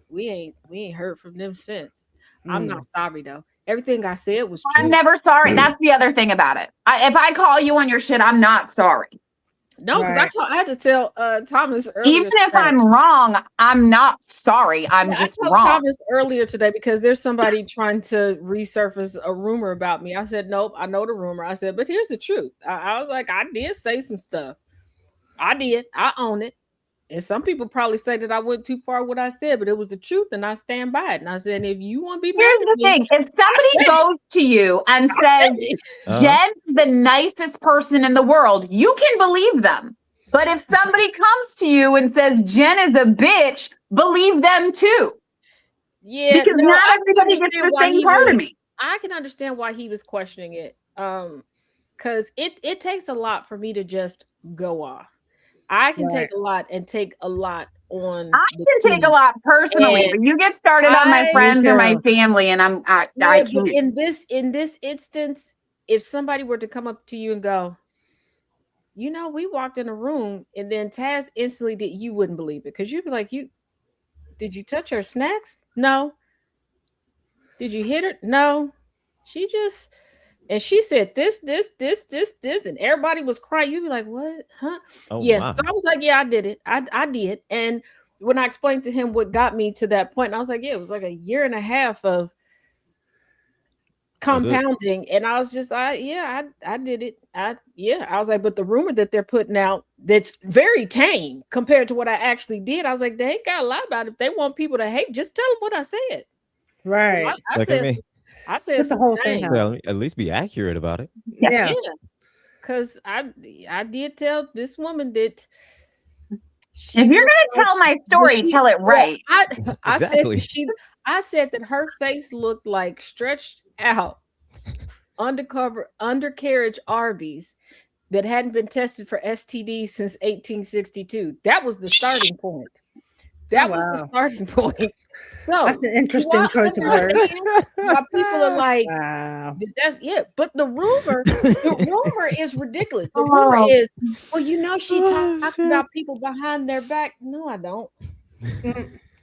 we ain't heard from them since. I'm not sorry though. Everything I said was true. I'm never sorry. That's the other thing about it. If I call you on your shit, I'm not sorry. No, because I had to tell Thomas earlier. Even if I'm wrong, I'm not sorry. I'm just I told wrong. Thomas earlier today because there's somebody trying to resurface a rumor about me. I said, nope, I know the rumor. I said, but here's the truth. I was like, I did say some stuff. I did. I own it. And some people probably say that I went too far with what I said, but it was the truth, and I stand by it. And I said, if you want to be mad Here's the with me, thing. If somebody goes to you and says, Jen's the nicest person in the world, you can believe them. But if somebody comes to you and says, Jenn is a bitch, believe them too. yeah, Because not everybody gets the same part of me. I can understand why he was questioning it. Because it takes a lot for me to just go off. I can take a lot and take a lot on. I can take a lot personally, but you get started on my friends or my family, and I can't. In this instance, if somebody were to come up to you and go, you know, we walked in a room, and then Taz instantly did, you wouldn't believe it, because you'd be like, did you touch her snacks? No. Did you hit her? No. And she said this, and everybody was crying. You'd be like, what? Huh? Oh, yeah. my. So I was like, yeah, I did it. I did. And when I explained to him what got me to that point, I was like, yeah, it was like a year and a half of compounding. And I was just, I did it. I was like, but the rumor that they're putting out, that's very tame compared to what I actually did. I was like, they ain't got a lie about it. If they want people to hate, just tell them what I said. Right. I said that's the whole thing. Well, at least be accurate about it. Yeah. Because I did tell this woman that if you're going to tell my story, tell it right. I said that her face looked like stretched out undercarriage Arby's that hadn't been tested for STDs since 1862. That was the starting point. That was the starting point. So that's an interesting choice of words. Why people are like, wow. But the rumor is ridiculous. The rumor is, well, you know, she talks about people behind their back. No, I don't.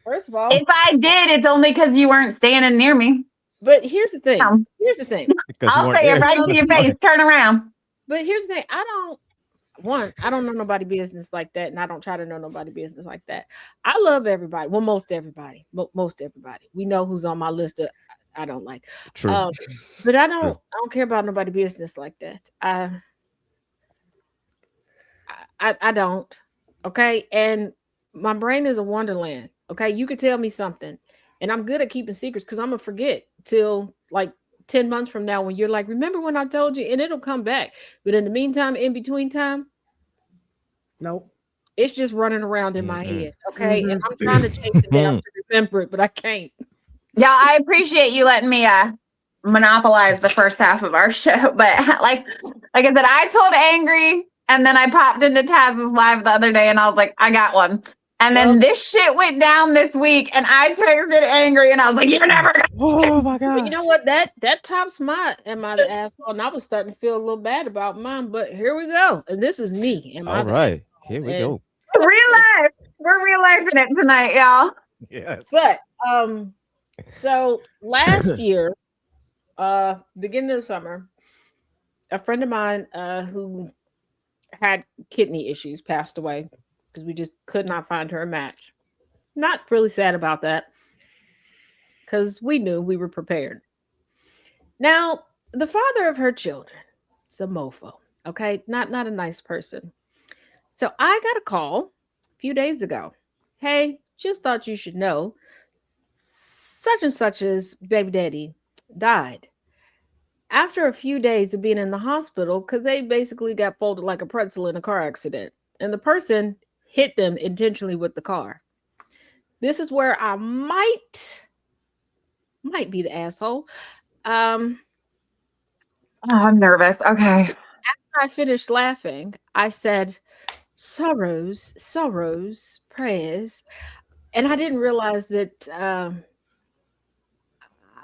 First of all, if I did, it's only because you weren't standing near me. But here's the thing. I'll say it right to your face. Turn around. But here's the thing. I don't know nobody business like that, and I don't try to know nobody business like that. I love everybody. Well, most everybody. Most everybody. We know who's on my list of I don't like. True. But I don't care about nobody business like that. I don't. Okay. And my brain is a wonderland. Okay. You could tell me something, and I'm good at keeping secrets because I'm gonna forget till like 10 months from now when you're like, remember when I told you, and it'll come back. But in the meantime, in between time, nope. It's just running around in my head. Okay. And I'm trying to change it down to remember it, but I can't. Yeah, I appreciate you letting me monopolize the first half of our show. But like I said, I told Angry, and then I popped into Taz's live the other day and I was like, I got one. And then this shit went down this week, and I texted Angry, and I was like, "You're never gonna." Oh my god! But you know what? That tops my "Am I the asshole?" And I was starting to feel a little bad about mine. But here we go, and this is me. All right, here we go. Real life. We're real lifing it tonight, y'all. Yes. But so last year, beginning of summer, a friend of mine who had kidney issues passed away. Because we just could not find her a match. Not really sad about that. Because we knew we were prepared. Now, the father of her children is a mofo. Okay? Not a nice person. So I got a call a few days ago. Hey, just thought you should know. Such and such's baby daddy died. After a few days of being in the hospital, because they basically got folded like a pretzel in a car accident. And the person hit them intentionally with the car. This is where I might be the asshole. I'm nervous. Okay. After I finished laughing, I said, sorrows, prayers. And I didn't realize that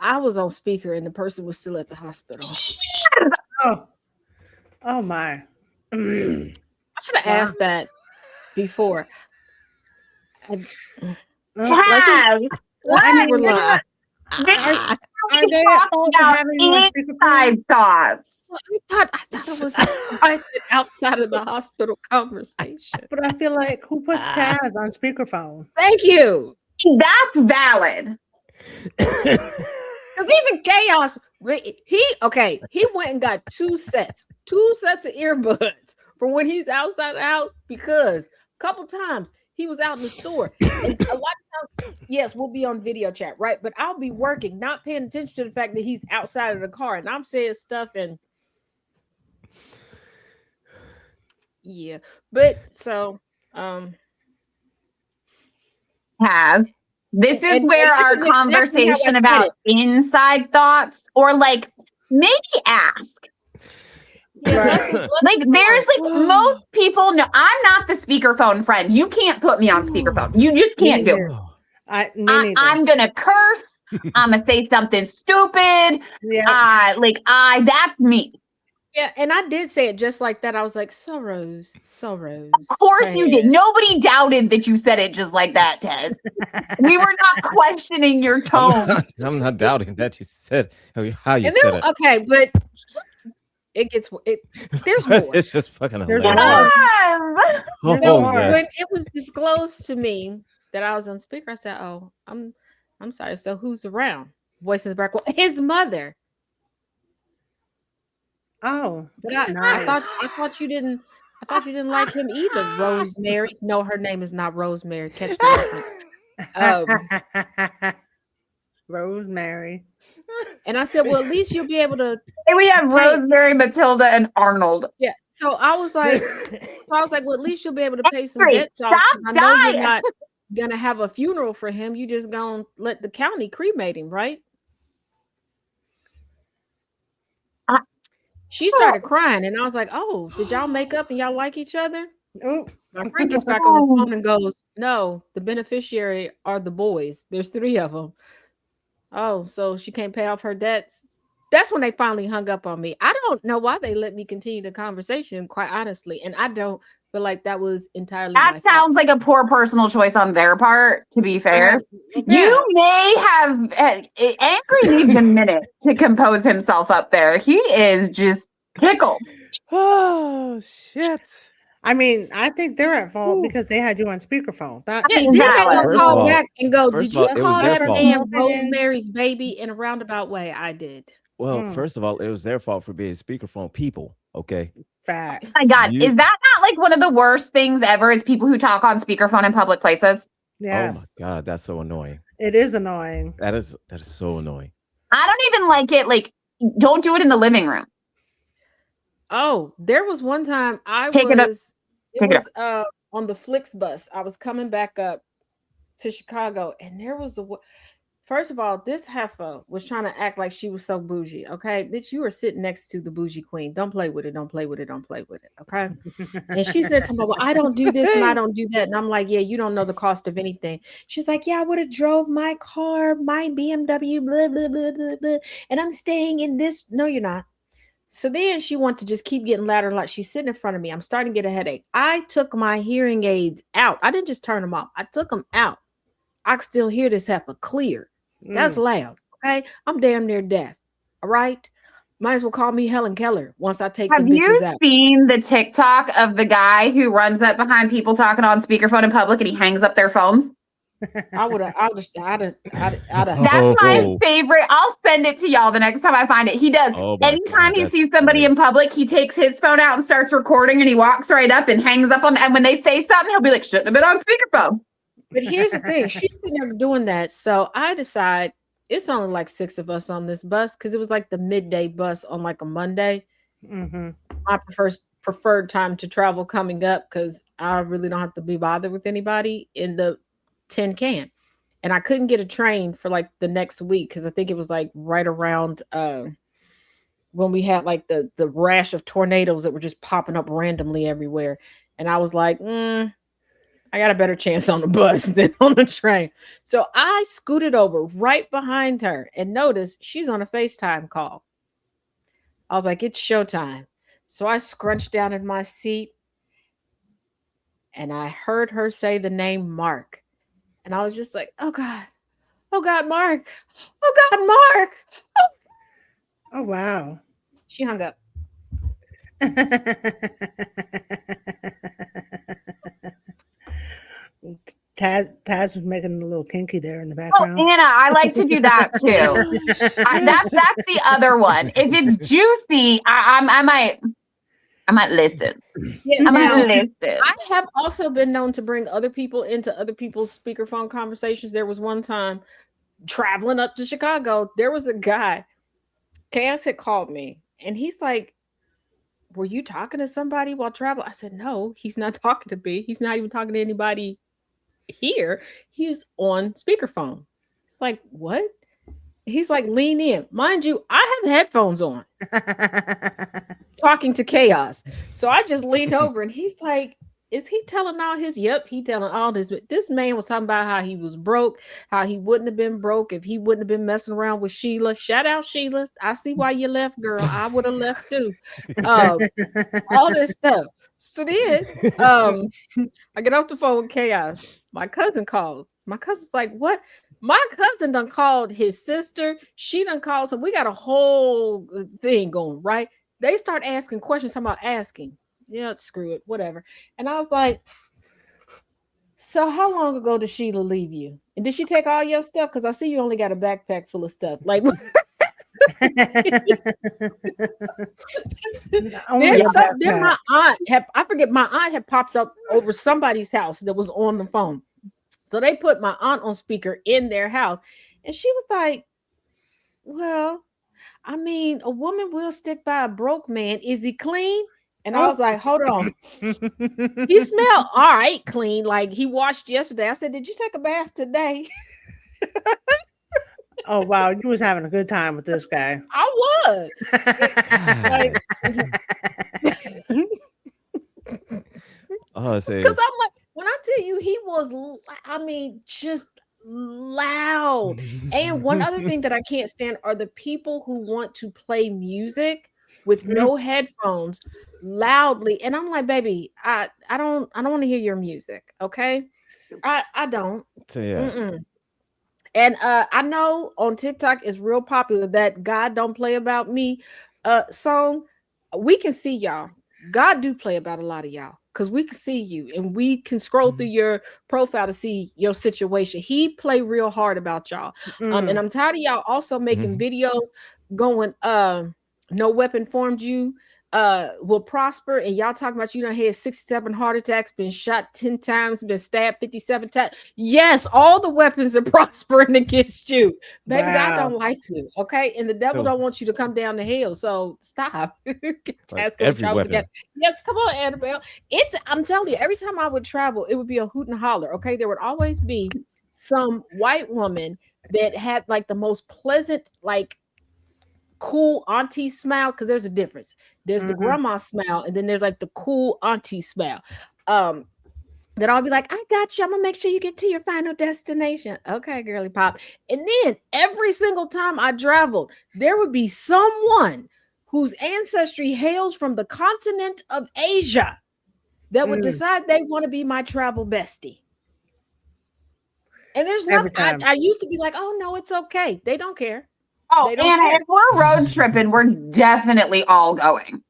I was on speaker and the person was still at the hospital. Oh my. I should have asked that before. Taz, inside thoughts. I thought it was outside of the hospital conversation. But I feel like who puts Taz on speakerphone? Thank you. That's valid. Because even Chaos, he went and got two sets of earbuds for when he's outside the house, because a couple times he was out in the store. And a lot of times, yes, we'll be on video chat, right? But I'll be working, not paying attention to the fact that he's outside of the car and I'm saying stuff and yeah. But so this is and where our this is exactly how I conversation said about it. inside thoughts, or like maybe ask. Yeah, Like there's like most people know I'm not the speakerphone friend. You can't put me on speakerphone. You just can't do it. I'm gonna curse. I'm gonna say something stupid. Yeah. That's me. Yeah, and I did say it just like that. I was like, sorrows. Of course you did. Nobody doubted that you said it just like that, Tez. We were not questioning your tone. I'm not doubting that you said how you said it. Okay, but it gets there's more. It's just fucking There's hilarious. more. When it was disclosed to me that I was on speaker, I said, "Oh, I'm sorry. So who's around?" Voice in the back. Well, his mother. Oh, But I thought you didn't. I thought you didn't like him either, Rosemary. No, her name is not Rosemary. Catch the reference. Rosemary. And I said, well, at least you'll be able to. And we have Rosemary, Matilda, and Arnold. Yeah. So I was like, well, at least you'll be able to pay some Henry, debts off. stop I know dying. you're not gonna have a funeral for him. You just gonna let the county cremate him, right? She started crying, and I was like, "Oh, did y'all make up and y'all like each other?" Oh, My friend gets back on the phone and goes, "No, the beneficiary are the boys. There's 3 of them." Oh, so she can't pay off her debts. That's when they finally hung up on me. I don't know why they let me continue the conversation, quite honestly, and I don't feel like that was entirely. That sounds like a poor personal choice on their part, to be fair. You may have Angry needs a minute to compose himself up there. He is just tickled. Oh shit. I mean, I think they're at fault because they had you on speakerphone. Then they gonna call back and go, "Did you call that fault. man Rosemary's baby?" In a roundabout way, I did. Well, first of all, it was their fault for being speakerphone people. Okay. Fact. Oh my God, is that not like one of the worst things ever? Is people who talk on speakerphone in public places? Yes. Oh my God, that's so annoying. It is annoying. That is so annoying. I don't even like it. Like, don't do it in the living room. Oh, there was one time I was on the Flix bus. I was coming back up to Chicago, and there was first of all, this heifer was trying to act like she was so bougie. Okay, bitch, you were sitting next to the bougie queen. Don't play with it. Don't play with it. Don't play with it. Okay. And she said to me, "Well, I don't do this and I don't do that." And I'm like, "Yeah, you don't know the cost of anything." She's like, "Yeah, I would have drove my car, my BMW, blah blah blah blah blah, and I'm staying in this." No, you're not. So then she wanted to just keep getting louder, like she's sitting in front of me. I'm starting to get a headache. I took my hearing aids out. I didn't just turn them off. I took them out. I can still hear this heifer clear. That's loud. Okay. I'm damn near deaf. All right. Might as well call me Helen Keller once I take the bitches out. Have you seen the TikTok of the guy who runs up behind people talking on speakerphone in public and he hangs up their phones? That's my favorite. I'll send it to y'all the next time I find it. He does. Anytime he sees somebody in public, he takes his phone out and starts recording, and he walks right up and hangs up on. And when they say something, he'll be like, "Shouldn't have been on speakerphone." But here's the thing. She's never doing that. So I decide it's only like 6 of us on this bus because it was like the midday bus on like a Monday. Mm-hmm. My preferred time to travel coming up because I really don't have to be bothered with anybody in the tin can. And I couldn't get a train for like the next week because I think it was like right around when we had like the rash of tornadoes that were just popping up randomly everywhere. And I was like, I got a better chance on the bus than on the train. So I scooted over right behind her and noticed she's on a FaceTime call. I was like, it's showtime. So I scrunched down in my seat and I heard her say the name Mark. And I was just like, oh God, Mark. Oh God, Mark. Oh, wow. She hung up. Taz was making a little kinky there in the background. Oh, Anna, I like to do that too. That's the other one. If it's juicy, I might listen. Yeah, I'm now, listed. I have also been known to bring other people into other people's speakerphone conversations. There was one time traveling up to Chicago, there was a guy, Chaos had called me, and he's like, were you talking to somebody while traveling? I said, no, he's not talking to me. He's not even talking to anybody here. He's on speakerphone. It's like, what? He's like, lean in. Mind you, I have headphones on talking to Chaos. So I just leaned over and he's like, is he telling all his? Yep, he telling all this. But this man was talking about how he was broke, how he wouldn't have been broke if he wouldn't have been messing around with Sheila. Shout out, Sheila. I see why you left, girl. I would have left too. All this stuff. So then I get off the phone with Chaos. My cousin calls. My cousin's like, what? My cousin done called his sister. She done called. So we got a whole thing going, right? They start asking questions, talking about asking. Yeah, screw it, whatever. And I was like, so how long ago did Sheila leave you? And did she take all your stuff? Because I see you only got a backpack full of stuff. Like, then my aunt had, I forget, my aunt had popped up over somebody's house that was on the phone. So they put my aunt on speaker in their house. And she was like, well, I mean, a woman will stick by a broke man. Is he clean? And I was like, hold on. He smelled all right, clean. Like he washed yesterday. I said, did you take a bath today? Oh, wow. You was having a good time with this guy. I was. Like, because I'm like, when I tell you, he was, I mean, just loud. And one other thing that I can't stand are the people who want to play music with no headphones loudly. And I'm like, baby, I don't want to hear your music. Okay. I don't. So, yeah. And I know on TikTok it's real popular that God Don't Play About Me song. We can see y'all. God do play about a lot of y'all because we can see you and we can scroll through your profile to see your situation. He play real hard about y'all. And I'm tired of y'all also making videos going, no weapon formed you will prosper, and y'all talking about you done had 67 heart attacks, been shot 10 times, been stabbed 57 times. Yes, all the weapons are prospering against you. Baby, I don't like you, okay? And the devil don't want you to come down to hell, so stop. Like every weapon. Yes, come on, Annabelle. I'm telling you, every time I would travel, it would be a hoot and holler, okay? There would always be some white woman that had like the most pleasant, like cool auntie smile, because there's a difference. There's the grandma smile, and then there's like the cool auntie smile. Then I'll be like, I got you. I'm gonna make sure you get to your final destination. Okay, girly pop. And then every single time I traveled, there would be someone whose ancestry hails from the continent of Asia that would decide they want to be my travel bestie. And there's nothing. I used to be like, oh no, it's okay. They don't care. Oh, and if we're road tripping, we're definitely all going.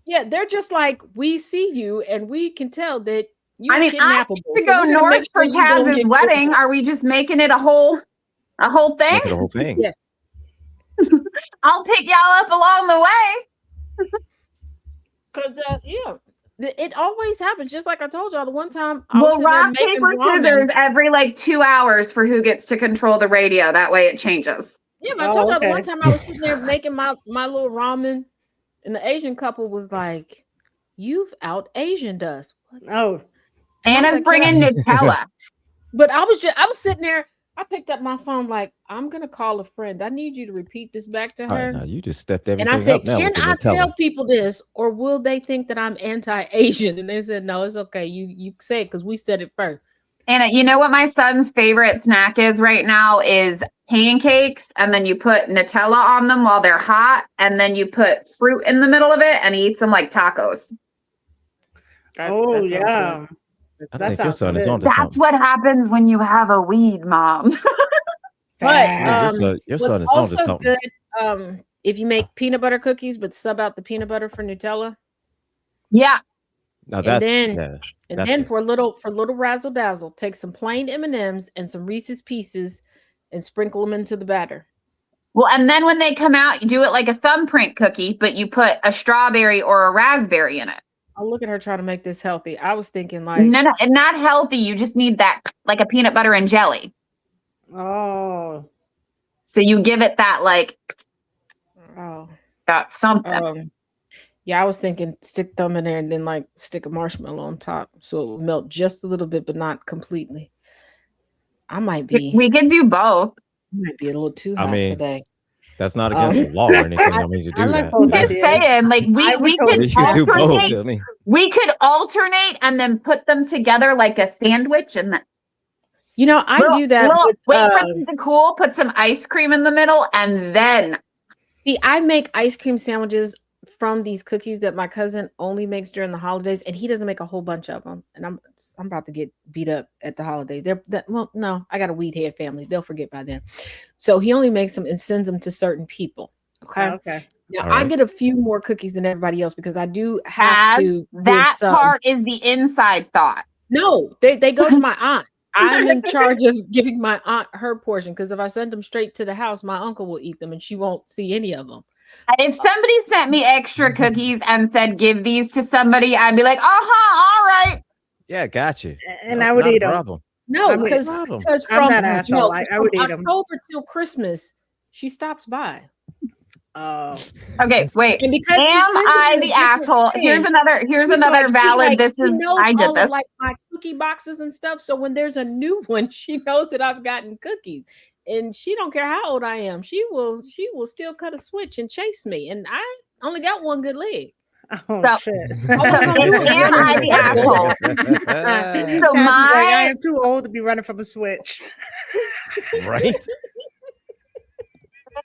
Yeah, they're just like, we see you and we can tell that you. I mean, I need to go north for Taz's wedding. Are we just making it a whole thing? Make it a whole thing. Yes. I'll pick y'all up along the way. Because it always happens. Just like I told y'all the one time. We'll rock, paper, scissors every like 2 hours for who gets to control the radio. That way it changes. Yeah, but I told y'all the one time I was sitting there making my little ramen, and the Asian couple was like, "You've out Asianed us." Oh, and I'm bringing Nutella. But I was sitting there. I picked up my phone like, I'm gonna call a friend. I need you to repeat this back to her. All right, now you just stepped everything up. And I said, up can I tell people this, or will they think that I'm anti-Asian? And they said, no, it's okay. You say it because we said it first. And you know what my son's favorite snack is right now is pancakes, and then you put Nutella on them while they're hot, and then you put fruit in the middle of it, and he eats them like tacos. Oh, yeah. I think your son is onto That's something. what happens when you have a weed, Mom. But your son is also onto something. Good, if you make peanut butter cookies, but sub out the peanut butter for Nutella. Yeah. Now then for a little razzle dazzle, take some plain M&Ms and some Reese's Pieces and sprinkle them into the batter. Well, and then when they come out, you do it like a thumbprint cookie, but you put a strawberry or a raspberry in it. I'll look at her trying to make this healthy. I was thinking like No, not healthy. You just need that, like a peanut butter and jelly. Oh. So you give it that, like, that's something. Yeah, I was thinking stick them in there and then like stick a marshmallow on top so it will melt just a little bit, but not completely. I might be. We can do both. Might be a little too hot today. That's not against the law or anything. I mean, you do that. I'm just saying, like we could alternate. I mean, we could alternate and then put them together like a sandwich, and then I do that. Wait for them to cool. Put some ice cream in the middle, and then see. I make ice cream sandwiches from these cookies that my cousin only makes during the holidays, and he doesn't make a whole bunch of them. And I'm about to get beat up at the holidays. No, I got a weed head family. They'll forget by then. So he only makes them and sends them to certain people. Okay. Okay. Now I get a few more cookies than everybody else because I do have to. That part is the inside thought. No, they go to my aunt. I'm in charge of giving my aunt her portion because if I send them straight to the house, my uncle will eat them and she won't see any of them. If somebody sent me extra cookies and said, give these to somebody, I'd be like, all right. Yeah, got you. And I would eat them. No, because from that asshole. I would eat them. October till Christmas, she stops by. Oh. Okay, wait. And because am I the asshole? Here's another valid. This is I did this. Like my cookie boxes and stuff. So when there's a new one, she knows that I've gotten cookies. And she don't care how old I am. She will still cut a switch and chase me. And I only got one good leg. Oh shit! Am I the asshole? So I am too old to be running from a switch. Right.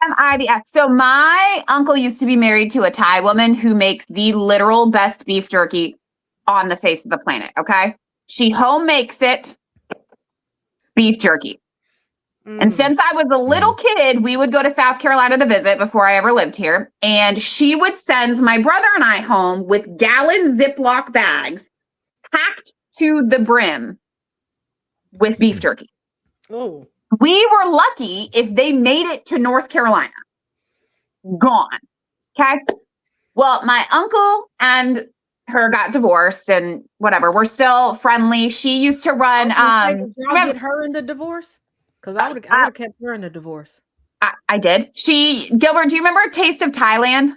Am I the asshole? So my uncle used to be married to a Thai woman who makes the literal best beef jerky on the face of the planet. Okay, she home makes it. Beef jerky. And since I was a little kid, we would go to South Carolina to visit before I ever lived here. And she would send my brother and I home with gallon Ziploc bags packed to the brim with beef jerky. Oh. We were lucky if they made it to North Carolina. Gone. Okay. Well, my uncle and her got divorced and whatever. We're still friendly. She used to run. Did y'all get her in the divorce? Because I would have kept her in the divorce. I did. Gilbert, do you remember Taste of Thailand?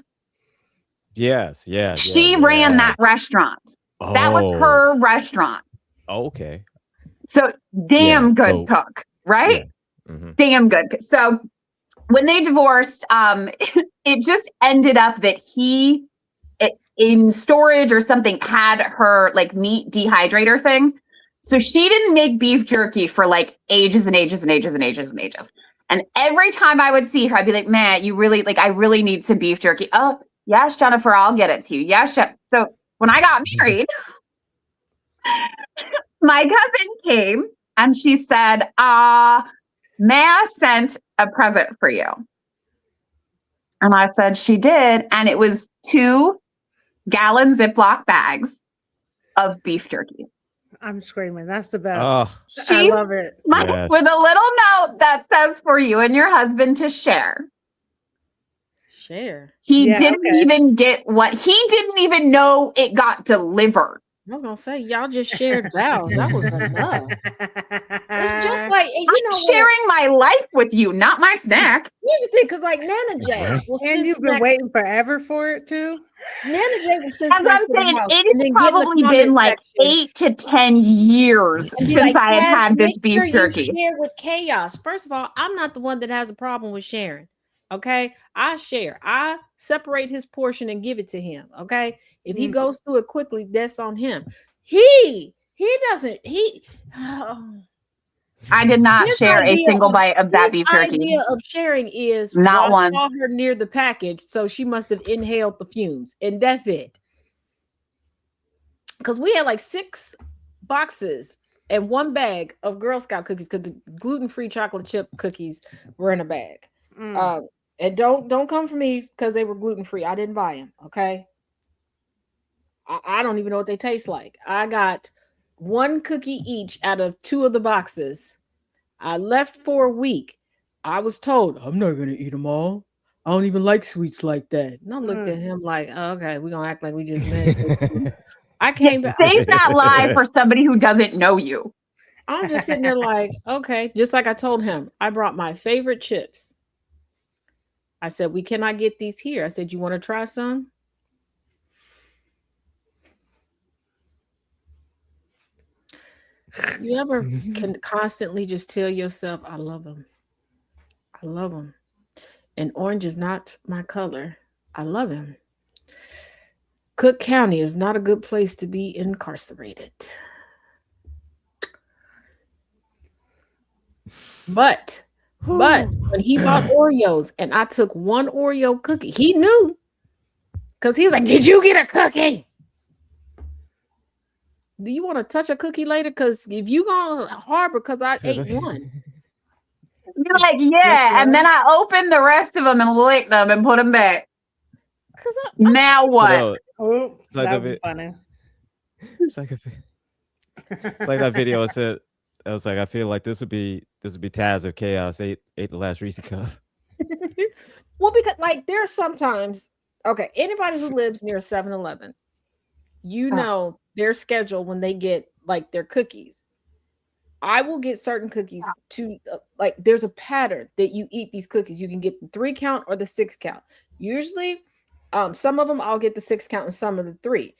Yes, yeah. She ran that restaurant. Oh. That was her restaurant. Okay. So damn good cook, right? Yeah. Mm-hmm. Damn good. So when they divorced, it just ended up that he, in storage or something, had her like meat dehydrator thing. So she didn't make beef jerky for like ages and ages and ages and ages and ages. And every time I would see her, I'd be like, man, I really need some beef jerky. Oh, yes, Jennifer, I'll get it to you. Yes, Jen. So when I got married, my cousin came and she said, Maya sent a present for you. And I said, she did. And it was 2 gallon Ziploc bags of beef jerky. I'm screaming. That's the best. I love it. Yes. With a little note that says for you and your husband to share. Share. He didn't even get he didn't even know it got delivered. I was gonna say y'all just shared vows. That was enough. It's just like I'm sharing my life with you, not my snack. Here's the thing, because like Nana J, and you've been waiting forever for it too. Nana J will send As I'm saying, it's probably been like 8 to 10 years since I have had this beef jerky. Share with chaos. First of all, I'm not the one that has a problem with sharing. Okay, I share. I separate his portion and give it to him. Okay, if he goes through it quickly, that's on him. He doesn't. I did not share a single bite of that beef jerky. The idea of sharing is not one. I saw her near the package, so she must have inhaled the fumes, and that's it. Because we had like 6 boxes and 1 bag of Girl Scout cookies because the gluten-free chocolate chip cookies were in a bag. And don't come for me because they were gluten-free. I didn't buy them. Okay. I don't even know what they taste like. I got 1 cookie each out of 2 of the boxes. I left for a week. I was told I'm not gonna eat them all. I don't even like sweets like that. And I looked at him like, oh, okay, we're gonna act like we just met. I came back. Save that lie for somebody who doesn't know you. I'm just sitting there like, okay, just like I told him, I brought my favorite chips. I said, we cannot get these here. I said, you want to try some? You ever can constantly just tell yourself, I love them. I love him. And orange is not my color. I love him. Cook County is not a good place to be incarcerated. But when he bought Oreos and I took one Oreo cookie, he knew. Because he was like, did you get a cookie? Do you want to touch a cookie later? Because if you gonna harbor, because I ate one. You're like, yeah. And then I opened the rest of them and licked them and put them back. Now what? Oh, It's like that was funny. It's like that video I said. I was like, I feel like this would be Taz of Chaos ate the last Reese cup. Well, because like there are sometimes, okay, anybody who lives near 7-Eleven, you know their schedule when they get like their cookies. I will get certain cookies to like there's a pattern that you eat these cookies. You can get the 3 count or the 6 count. Usually, some of them I'll get the 6 count and some of the 3.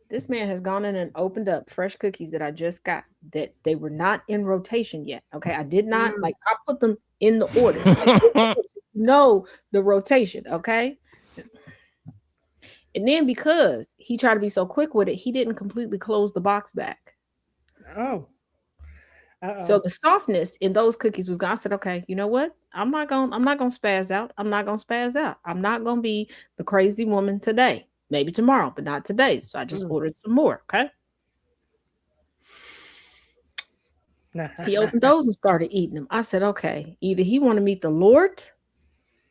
This man has gone in and opened up fresh cookies that I just got that they were not in rotation yet. Okay, I did not like I put them in the order. Like, no, the rotation. Okay. And then because he tried to be so quick with it, he didn't completely close the box back. Oh. So the softness in those cookies was gone. I said, okay, you know what? I'm not gonna spaz out. I'm not gonna be the crazy woman today. Maybe tomorrow, but not today. So I just ordered some more. Okay. He opened those and started eating them. I said, okay, either he want to meet the Lord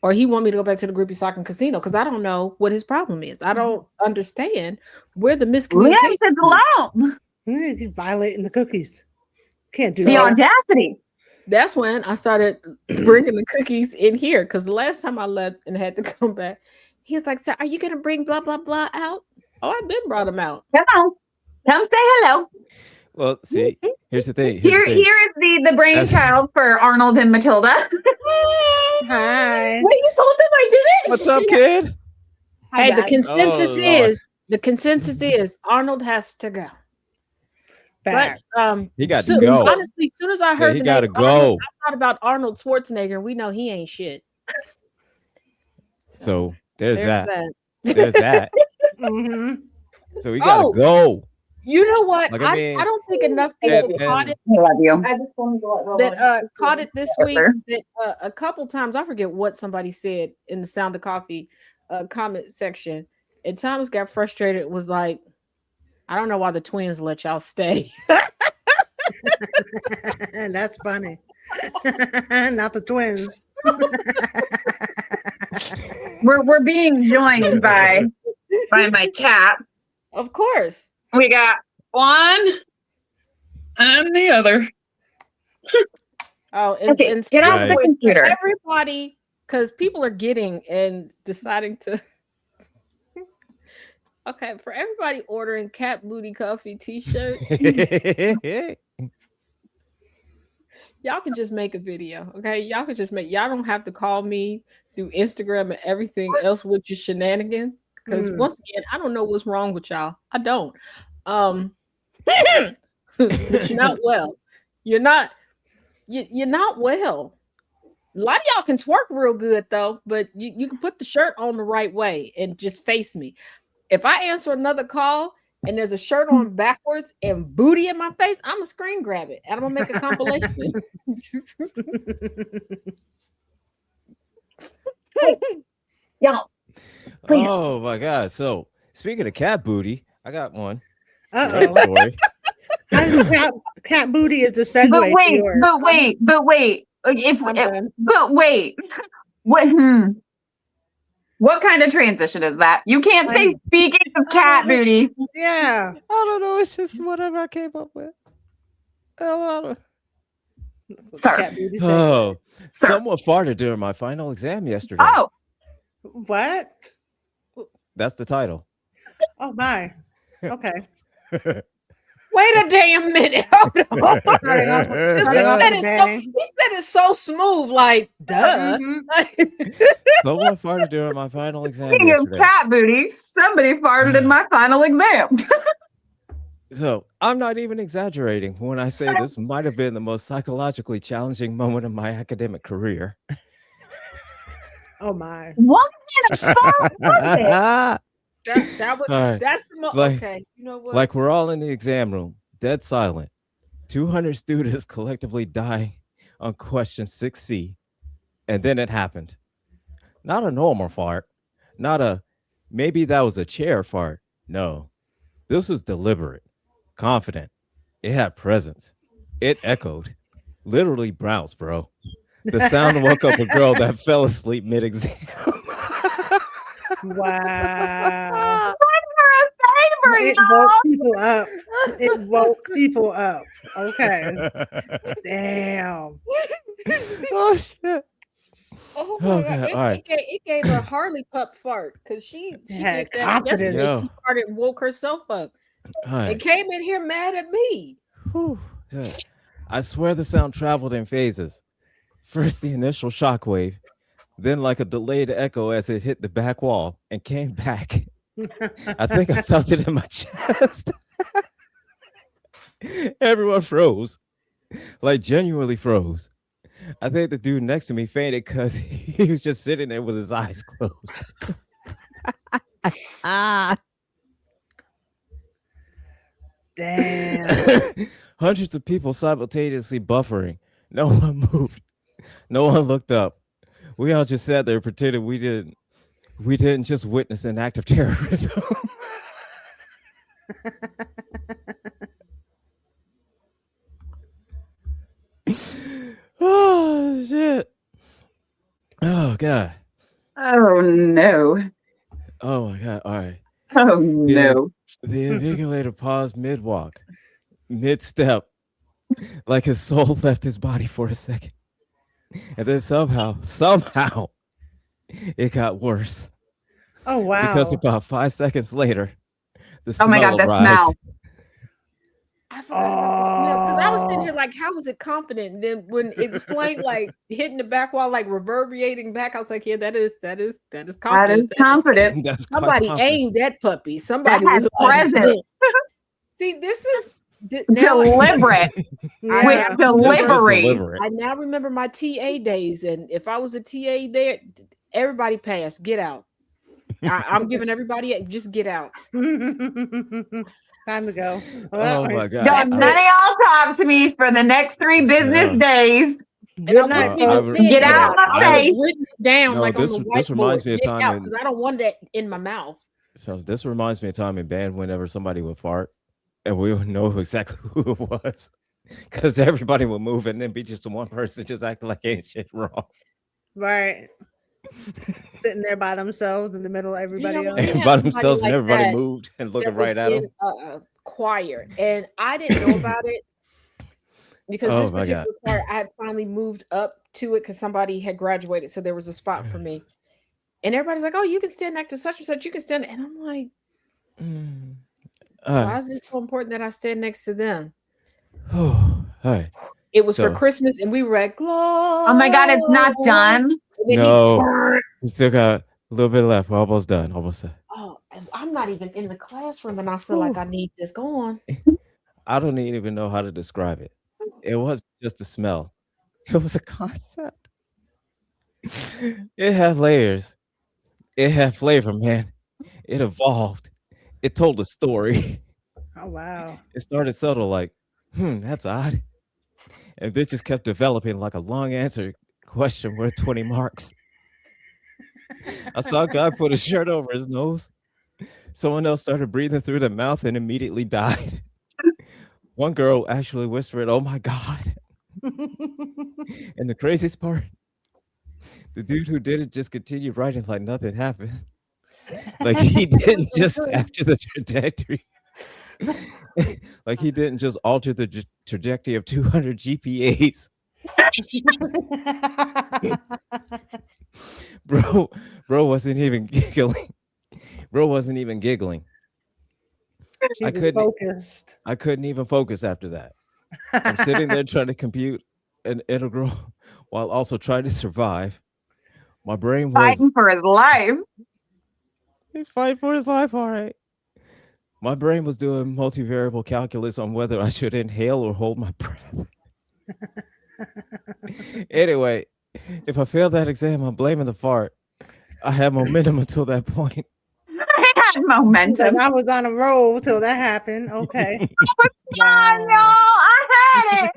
or he want me to go back to the groupie soccer casino because I don't know what his problem is. I don't understand where the miscommunication is. Alone. He's violating the cookies. Can't do the that. audacity. That's when I started bringing the cookies in here because the last time I left and had to come back, he was like, so are you going to bring blah, blah, blah out? Oh, I've been brought them out. Come on. Come say hello. Well, see, here's the thing. Here is the brainchild for Arnold and Matilda. Hi. Wait, you told them I did it? What's up, kid? Hey, the consensus Lord. is Arnold has to go. Facts. But He got to go. honestly, as soon as I heard he the got to name Arnold, go. I thought about Arnold Schwarzenegger, and we know he ain't shit. So there's that. There's There's that. Mm-hmm. So we got to go. You know what? Like, I don't think enough people caught it. I love you. I just wanted to caught it this week. That a couple times, I forget what somebody said in the Sound of Coffee comment section, and Thomas got frustrated. Was like, I don't know why the twins let y'all stay. That's funny. Not the twins. We're being joined by my cat. Of course. We got one and the other. Oh, and, Okay, and get off the Right. computer. everybody, because people are getting and deciding to. Okay, for everybody ordering Cat Booty Coffee t-shirt, y'all can just make a video. Okay, y'all don't have to call me through Instagram and everything else with your shenanigans. Because once again, I don't know what's wrong with y'all. I don't. But you're not well. You're not well. A lot of y'all can twerk real good though, but you can put the shirt on the right way and just face me. If I answer another call and there's a shirt on backwards and booty in my face, I'm gonna screen grab it and I'm gonna make a compilation. Y'all. Oh my God. So speaking of cat booty, I got one. Uh-oh. Story. Cat booty is the segue. But to yours. wait. What kind of transition is that? You can't say speaking of cat booty. Yeah. I don't know. It's just whatever I came up with. Sir. Cat booty segue. Oh, Sir. someone farted during my final exam yesterday. Oh, What? That's the title. Oh my. Okay. Wait a damn minute. Hold on. Starting off with- He starting off said with a it bang. he said it so smooth, like, duh. Mhm. Someone farted during my final exam Speaking of yesterday. cat booty, somebody farted in my final exam. So I'm not even exaggerating when I say this might have been the most psychologically challenging moment of my academic career. Oh my. What kind of fault was it? That was All right. that's the most Like- okay. You know what? Like we're all in the exam room, dead silent. 200 students collectively die on question 6C. And then it happened. Not a normal fart. Not a maybe that was a chair fart. No. This was deliberate, confident. It had presence. It echoed. Literally bounced, bro. The sound woke up a girl that fell asleep mid-exam. Wow. For a favor, It y'all. woke people up. It woke people up. Okay. Damn. Oh shit. Oh my Oh, god! God, all right. It gave her Harley pup fart because she had did that yesterday. confidence. She farted and woke herself up All right. and came in here mad at me. Whew. Yeah. I swear the sound traveled in phases. First the initial shockwave, then like a delayed echo as it hit the back wall and came back. I think I felt it in my chest. Everyone froze. Like genuinely froze. I think the dude next to me fainted because he was just sitting there with his eyes closed. Damn. Hundreds of people simultaneously buffering. No one moved. No one looked up. We all just sat there pretending we didn't just witness an act of terrorism. Oh shit. Oh god. Oh no. Oh my god. All right. Oh no. The invigilator paused mid-walk, mid-step, like his soul left his body for a second. And then somehow, it got worse. Oh wow. Because about 5 seconds later, the Oh my smell god, the arrived. smell. I forgot about the smell because I was sitting here like, how was it confident? And then when it explained like hitting the back wall, like reverberating back, I was like, yeah, that is confidence. That is That is- confident. That's quite Somebody confident. aimed that puppy. That Somebody has was like, presence. see, this is now Deliberate. Yeah. With This was delivery. deliberate. I now remember my TA days, and if I was a TA there, everybody passed. Get out. I'm giving everybody just get out. Time to go. Oh my god. Don't none of y'all talk to me for the next 3 business days. Good night, folks. Get out my I face. was written down No, like this- on the this reminds whiteboard. me of Get time out in- because I don't want that in my mouth. So this reminds me of time in band whenever somebody would fart and we would know exactly who it was. Because everybody would move and then be just the one person just acting like ain't shit wrong. Right. Sitting there by themselves in the middle of everybody know, else. we And had by somebody themselves and like everybody that moved and looking that was right at in them. a choir, and I didn't know about it because Oh this my particular God. choir I had finally moved up to it because somebody had graduated, so there was a spot for me. And everybody's like, "Oh, you can stand next to such and such. You can stand," and I'm like, "Why is this so important that I stand next to them?" All right. It was for So- Christmas, and we were at Oh my god, it's not done. And then No. We still got a little bit left. We're almost done. Almost done. Oh, I'm not even in the classroom, and I feel like I need this going. I don't even know how to describe it. It wasn't just a smell. It was a concept. It had layers. It had flavor, man. It evolved. It told a story. Oh wow. It started subtle, like, that's odd. And it just kept developing like a long answer question worth 20 marks. I saw a guy put a shirt over his nose. Someone else started breathing through the mouth and immediately died. One girl actually whispered, "Oh my God." And the craziest part, the dude who did it just continued writing like nothing happened. Like he didn't just after the trajectory. Like he didn't just alter the trajectory of 200 GPAs. Bro wasn't even giggling. Bro wasn't even giggling. I was couldn't focused. I couldn't even focus after that. I'm sitting there trying to compute an integral while also trying to survive. My brain was Fighting for his life. he's fighting for his life, all right. My brain was doing multivariable calculus on whether I should inhale or hold my breath. Anyway, if I failed that exam, I'm blaming the fart. I had momentum until that point. I had Like, momentum. I was on a roll till that happened. Okay. Oh, no, I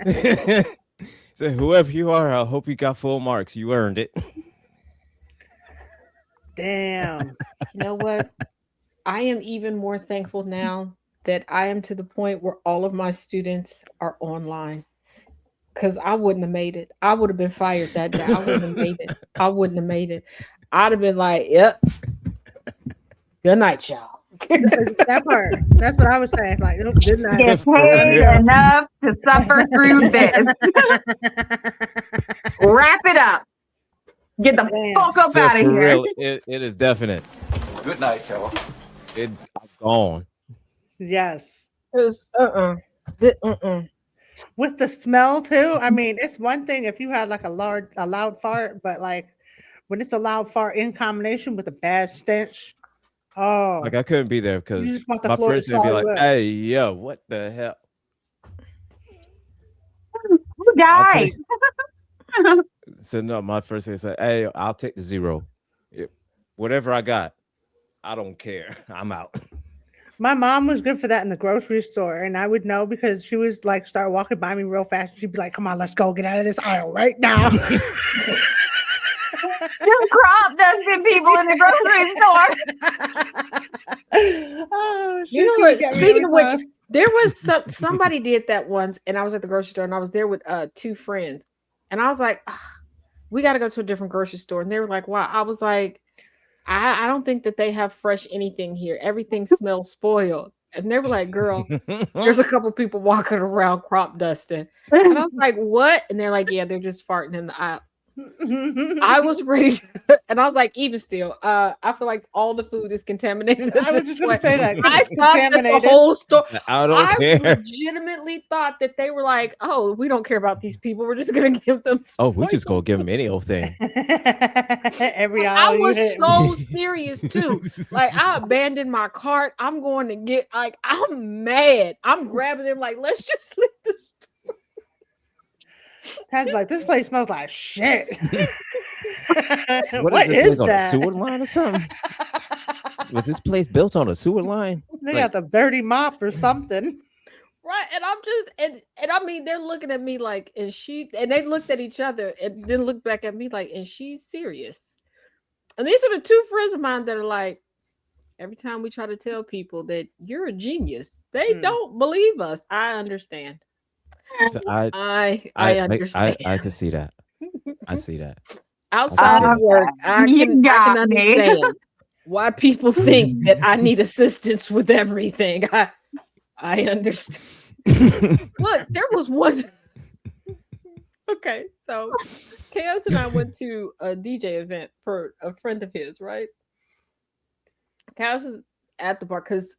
had it. So whoever you are, I hope you got full marks. You earned it. Damn. You know what? I am even more thankful now that I am to the point where all of my students are online. Because I wouldn't have made it. I would have been fired that day. I wouldn't have made it. I wouldn't have made it. I'd have been like, yep. Good night, y'all. That part. That's what I was saying. Like, nope, good night. Get paid enough to suffer through this. Wrap it up. Get the Damn. fuck up So out of for here. real, it is definite. Good night, y'all. It's gone. Yes. Because, With the smell too. I mean, it's one thing if you had like a loud fart, but like when it's a loud fart in combination with a bad stench, oh, Like I couldn't be there you because just want the my floor to person would be swallow like, you up. "Hey, yo, what the hell?" Who died? So no, my first thing is like, "Hey, I'll take the 0. Whatever I got, I don't care. I'm out." My mom was good for that in the grocery store, and I would know because she was like start walking by me real fast. She'd be like, "Come on, let's go, get out of this aisle right now." Just crop dusting people in the grocery store. Oh, you know she what? got me Speaking of every which, time. there was somebody did that once, and I was at the grocery store, and I was there with 2 friends, and I was like, "Ugh, we got to go to a different grocery store," and they were like, "Wow." I was like, I don't think that they have fresh anything here. Everything smells spoiled. And they were like, "Girl, there's a couple people walking around crop dusting." And I was like, "What?" And they're like, "Yeah, they're just farting in the aisle." I was ready and I was like, even still, I feel like all the food is contaminated. I was just gonna say that. I thought that the Contaminated. whole store. I don't I care. legitimately thought that they were like, "Oh, we don't care about these people. We're just gonna give them." Oh, we just spoiled gonna give him any old thing. Every I aisle you was hit. so serious too. Like I abandoned my cart. I'm going to get like I'm mad. I'm grabbing them like let's just leave the store. Tad's like, this place smells like shit. What is this place on a that? sewer line or something? Was this place built on a sewer line? They Like- got the dirty mop or something. Right. And I'm just and I mean they're looking at me like and they looked at each other and then looked back at me like, and she's serious. And these are the 2 friends of mine that are like, every time we try to tell people that you're a genius, they don't believe us. I understand. I I understand. I can see that. I see that. Outside of work, I You can got me. understand why people think that I need assistance with everything. I understand. Look, there was one. Okay, so Chaos and I went to a DJ event for a friend of his, right? Chaos is at the bar because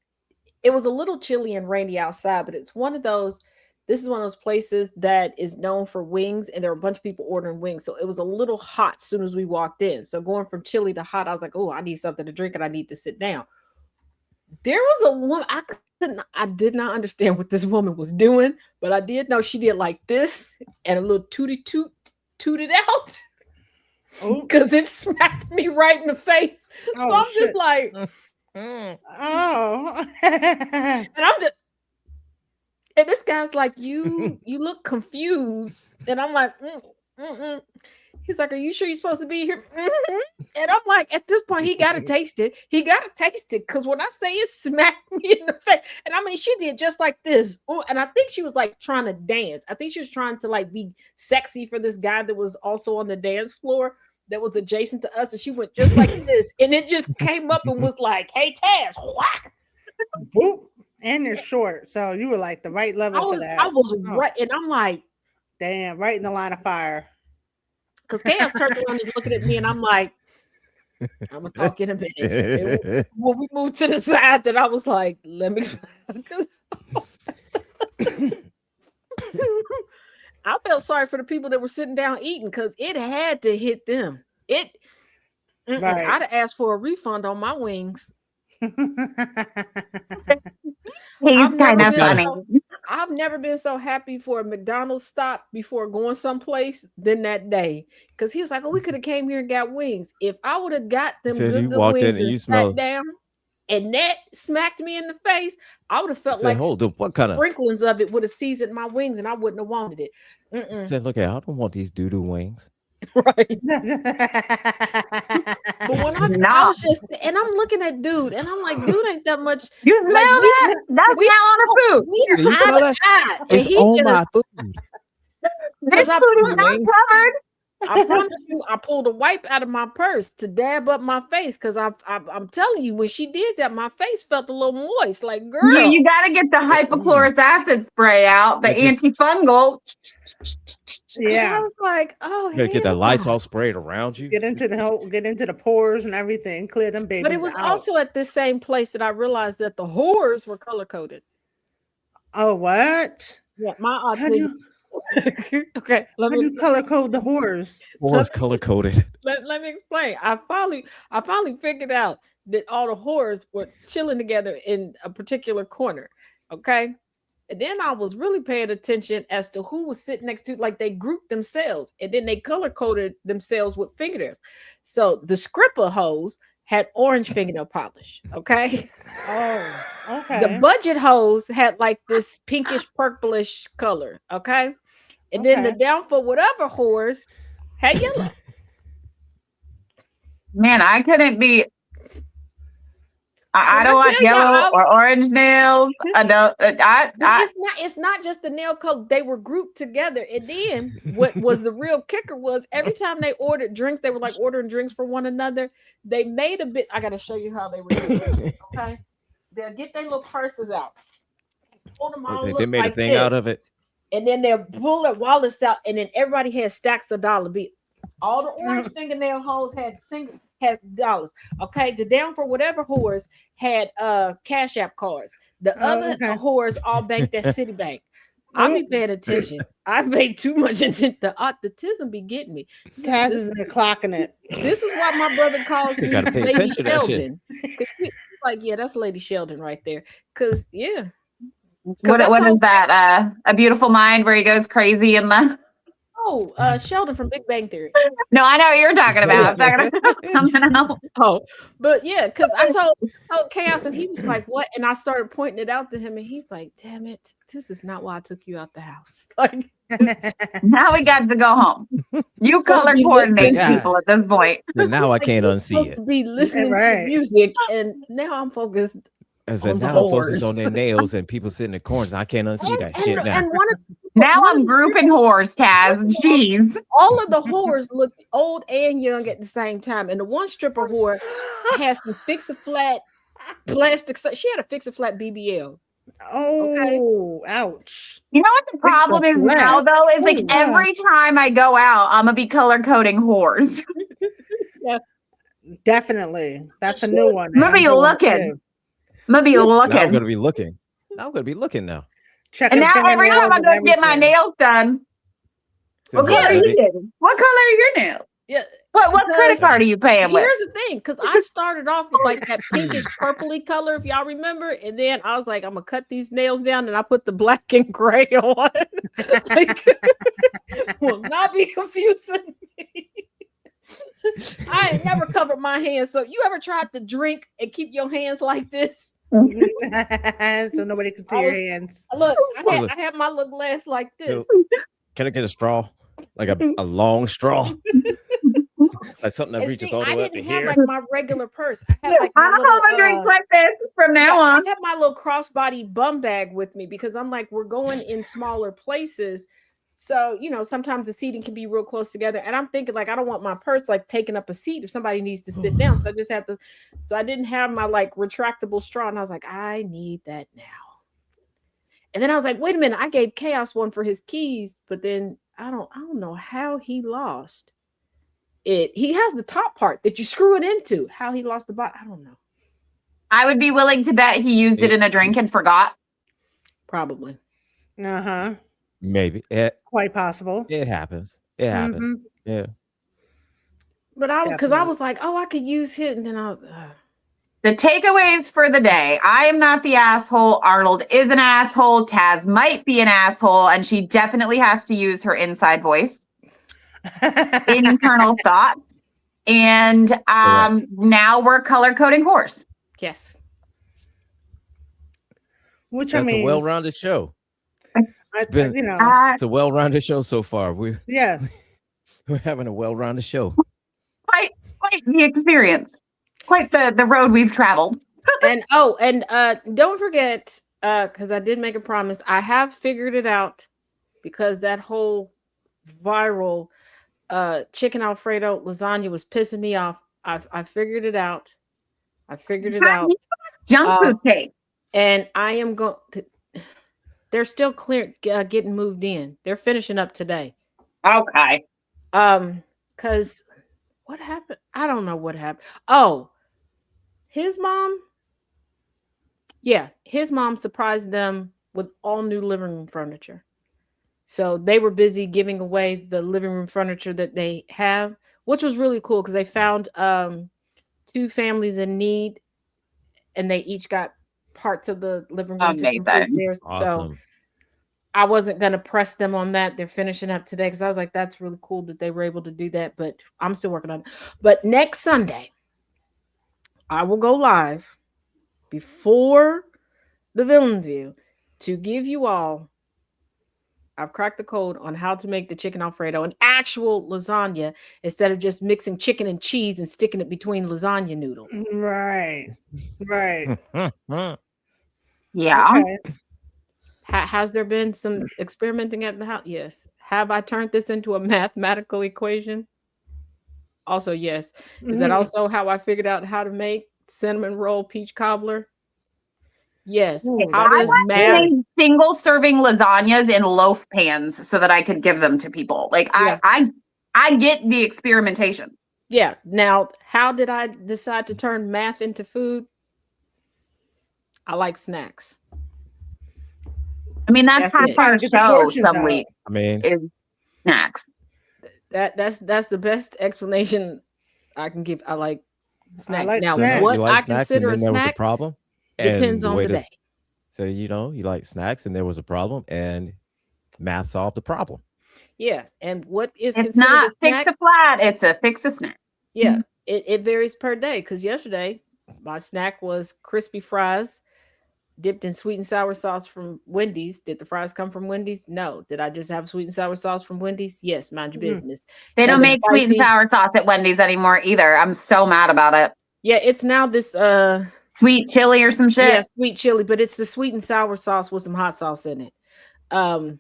it was a little chilly and rainy outside, but it's one of those. This is one of those places that is known for wings, and there were a bunch of people ordering wings. So it was a little hot as soon as we walked in. So going from chilly to hot, I was like, "Oh, I need something to drink and I need to sit down." There was a woman, I did not understand what this woman was doing, but I did know she did like this and a little tooted out because it smacked me right in the face. Oh, so I'm shit. just like, Oh. and I'm just, and this guy's like, you look confused, and I'm like, He's like, "Are you sure you're supposed to be here?" And I'm like, at this point, he got to taste it. He got to taste it because when I say it smacked me in the face, and I mean, she did just like this. Ooh, and I think she was like trying to dance. I think she was trying to like be sexy for this guy that was also on the dance floor that was adjacent to us, and she went just like this, and it just came up and was like, "Hey, Taz, whack!" Whoop. And you're short, so you were like the right level for that. I was Oh, right, and I'm like, damn, right in the line of fire. because Chaos turned around and looking at me, and I'm like, I'm gonna talk in a minute. And when we moved to the side, that I was like, let me. I felt sorry for the people that were sitting down eating because it had to hit them. I'd Right. have asked for a refund on my wings. He's I've never kind of been funny. I've never been so happy for a McDonald's stop before going someplace than that day. Because he was like, oh, we could have came here and got wings. If I would have got them Said you good walked in wings and and you sat smelled. down and that smacked me in the face, I would have felt Said, like hold up, what kind of? sprinklings of it would have seasoned my wings and I wouldn't have wanted it. Said, look, I don't want these doo-doo wings. Right. But when I Nah. was just, and I'm looking at dude, and I'm like, dude ain't that much. You smell Like, that? That's we- now on our food. We're Yeah, you smell that? eye. And It's he on just, my food. This I food is put not wings. covered. I promise you, I pulled a wipe out of my purse to dab up my face because I'm telling you, when she did that, my face felt a little moist. Like, girl, You got to get the hypochlorous acid spray out, the That just- antifungal. So I Yeah. was like, oh, You gotta get that hell no. Lysol sprayed around you. Get into the pores and everything. Clear them babies But it was out. also at this same place that I realized that the whores were color coded. Oh, what? Yeah, my How do autism. Okay, how do you color code the whores? Or it's color coded. let me explain. I finally figured out that all the whores were chilling together in a particular corner. Okay. And then I was really paying attention as to who was sitting next to, like they grouped themselves and then they color coded themselves with fingernails. So the Scripper hoes had orange fingernail polish. Okay. Oh, okay. The budget hose had like this pinkish purplish color. Okay. And then the Okay. down for whatever whores had yellow. Man, I couldn't be. I don't want Yeah, yellow or orange nails. I don't. But it's not just the nail color. They were grouped together. And then what was the real kicker was every time they ordered drinks, they were like ordering drinks for one another. They made a bit. I gotta show you how they were doing it. Okay. They'll get their little purses out. Pull them all They made like a thing this. out of it. And then they'll pull their wallets out, and then everybody had stacks of dollar bills. All the orange fingernail hoes had dollars. Okay, the down for whatever whores had Cash App cards. The other okay. whores all banked at Citibank. I be paying attention. I paid too much attention. The autism be getting me. Taz is there clocking it. This is why my brother calls You me gotta pay Lady attention to that shit. Sheldon. 'Cause he's like, yeah, that's Lady Sheldon right there. Cause yeah. What is that? A Beautiful Mind, where he goes crazy in the. Oh, Sheldon from Big Bang Theory. No, I know what you're talking about. I'm talking about something else. Oh, but yeah, because I told Chaos and he was like, what? And I started pointing it out to him, and he's like, damn it, this is not why I took you out the house. Like, Now we got to go home. You color be coordinate listening. people at this point. And now I like, can't you're unsee supposed it. to be listening Right. to music, and now I'm focused. As on in the now focus whores. on their nails and people sitting in the corners. I can't unsee that shit now. And one of Now I'm grouping whores, Taz. Jeez. all of the whores looked old and young at the same time, and the one stripper whore had some fix-a-flat plastic. She had a fix-a-flat BBL. Oh, ouch. You know what the problem is flat. now, though? Is like Oh, yeah. every time I go out, I'm going to be color coding whores. Definitely. That's a new one. Let me I'm doing look it in. too. I'm going to be Now I'm looking. gonna be looking. Now I'm gonna be looking now. And Checking now every time I fingernails go and get my everything. nails done, what color are you getting? What color are your nails? Yeah. What Because credit card are you paying with? Here's the thing, because I started off with like that pinkish purpley color, if y'all remember, and then I was like, I'm gonna cut these nails down, and I put the black and gray on. Like, will not be confusing me. I ain't never covered my hands. So you ever tried to drink and keep your hands like this? So nobody can see I your was- hands. Look, So I had my little glass like this. Can I get a straw? Like a long straw? Like something that And reaches see, all the I way up to didn't have here? like my regular purse. I had like I my don't have my little, drinks like this from now I on. have my little crossbody bum bag with me because I'm like, we're going in smaller places. So, you know, sometimes the seating can be real close together. And I'm thinking like, I don't want my purse like taking up a seat if somebody needs to sit down. So I just have to, so I didn't have my like retractable straw. And I was like, I need that now. And then I was like, wait a minute, I gave Chaos one for his keys, but then I don't know how he lost he has the top part that you screw it into. How he lost the bottom, I don't know. I would be willing to bet he used it in a drink and forgot. Probably. Uh-huh. Maybe Quite possible. it happens. It happens. Mhm. Yeah. But because I Definitely. was like, oh, I could use it, and then I was. The takeaways for the day. I am not the asshole. Arnold is an asshole. Taz might be an asshole, and she definitely has to use her inside voice, internal thoughts. And now we're color coding horse. Yes. Which That's I mean, a well-rounded show. It's been- you know, It's a well-rounded show so far. yes. We're having a well-rounded show. quite the experience. Quite the road we've traveled. And don't forget, because I did make a promise, I have figured it out, because that whole viral chicken Alfredo lasagna was pissing me off. I figured it out. Junk food cake. And I am going. They're still getting moved in. They're finishing up today. Okay. Because what happened? I don't know what happened. Oh, his mom surprised them with all new living room furniture. So they were busy giving away the living room furniture that they have, which was really cool because they found 2 families in need, and they each got parts of the living room to complete theirs. Awesome. So I wasn't going to press them on that. They're finishing up today because I was like, that's really cool that they were able to do that, but I'm still working on it. But next Sunday, I will go live before the Villains View to give you all, I've cracked the code on how to make the chicken Alfredo, an actual lasagna, instead of just mixing chicken and cheese and sticking it between lasagna noodles. Right. Yeah. Okay. Has there been some experimenting at the house? Yes. Have I turned this into a mathematical equation? Also, yes. Is that also how I figured out how to make cinnamon roll peach cobbler? Yes. How does math? Single serving lasagnas in loaf pans so that I could give them to people. Like Yeah. I get the experimentation. Yeah. Now, how did I decide to turn math into food? I like snacks. I mean, that's half it. our Get the show portions some out. week I mean, is snacks. That's the best explanation I can give. I like snacks. like Now, snacks. what you like I snacks, consider and a then there was a snack problem. depends and on way the to- day. So you like snacks, and there was a problem, and math solved the problem. Yeah. And what is It's considered not a fix snack? a flat, it's a fix a snack. Yeah. It varies per day. Because yesterday, my snack was crispy fries dipped in sweet and sour sauce from Wendy's. Did the fries come from Wendy's? No. Did I just have sweet and sour sauce from Wendy's? Yes. Mind your business. They don't And the make sweet and spicy- sour sauce at Wendy's anymore either. I'm so mad about it. Yeah, it's now this Sweet chili or some shit. yeah, sweet chili, but it's the sweet and sour sauce with some hot sauce in it. And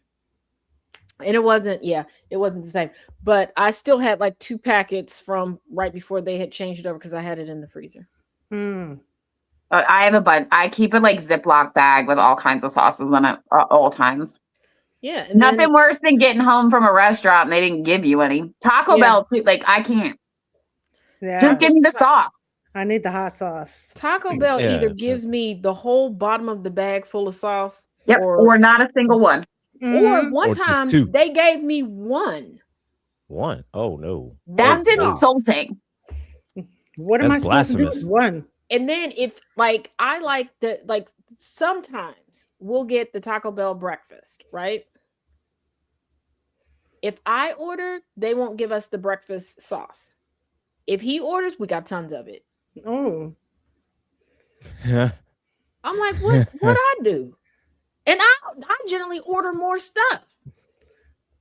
it wasn't the same. But I still had like 2 packets from right before they had changed it over because I had it in the freezer. I have a bunch. I keep a like Ziploc bag with all kinds of sauces in it at all times. Yeah. And Nothing then, worse than getting home from a restaurant and they didn't give you any. Taco Yeah. Bell too. Like I can't. Yeah. Just give me the sauce. I need the hot sauce. Taco Bell Yeah. either gives me the whole bottom of the bag full of sauce, Yep. Or not a single one. or Mhm. one Or just time 2. they gave me one. One. Oh no. That's Oh, no. insulting. What am I That's supposed to do blasphemous. with one? And then if like I like the like sometimes we'll get the Taco Bell breakfast, right? If I order, they won't give us the breakfast sauce. If he orders, we got tons of it. Oh, I'm like, what I do? And I generally order more stuff.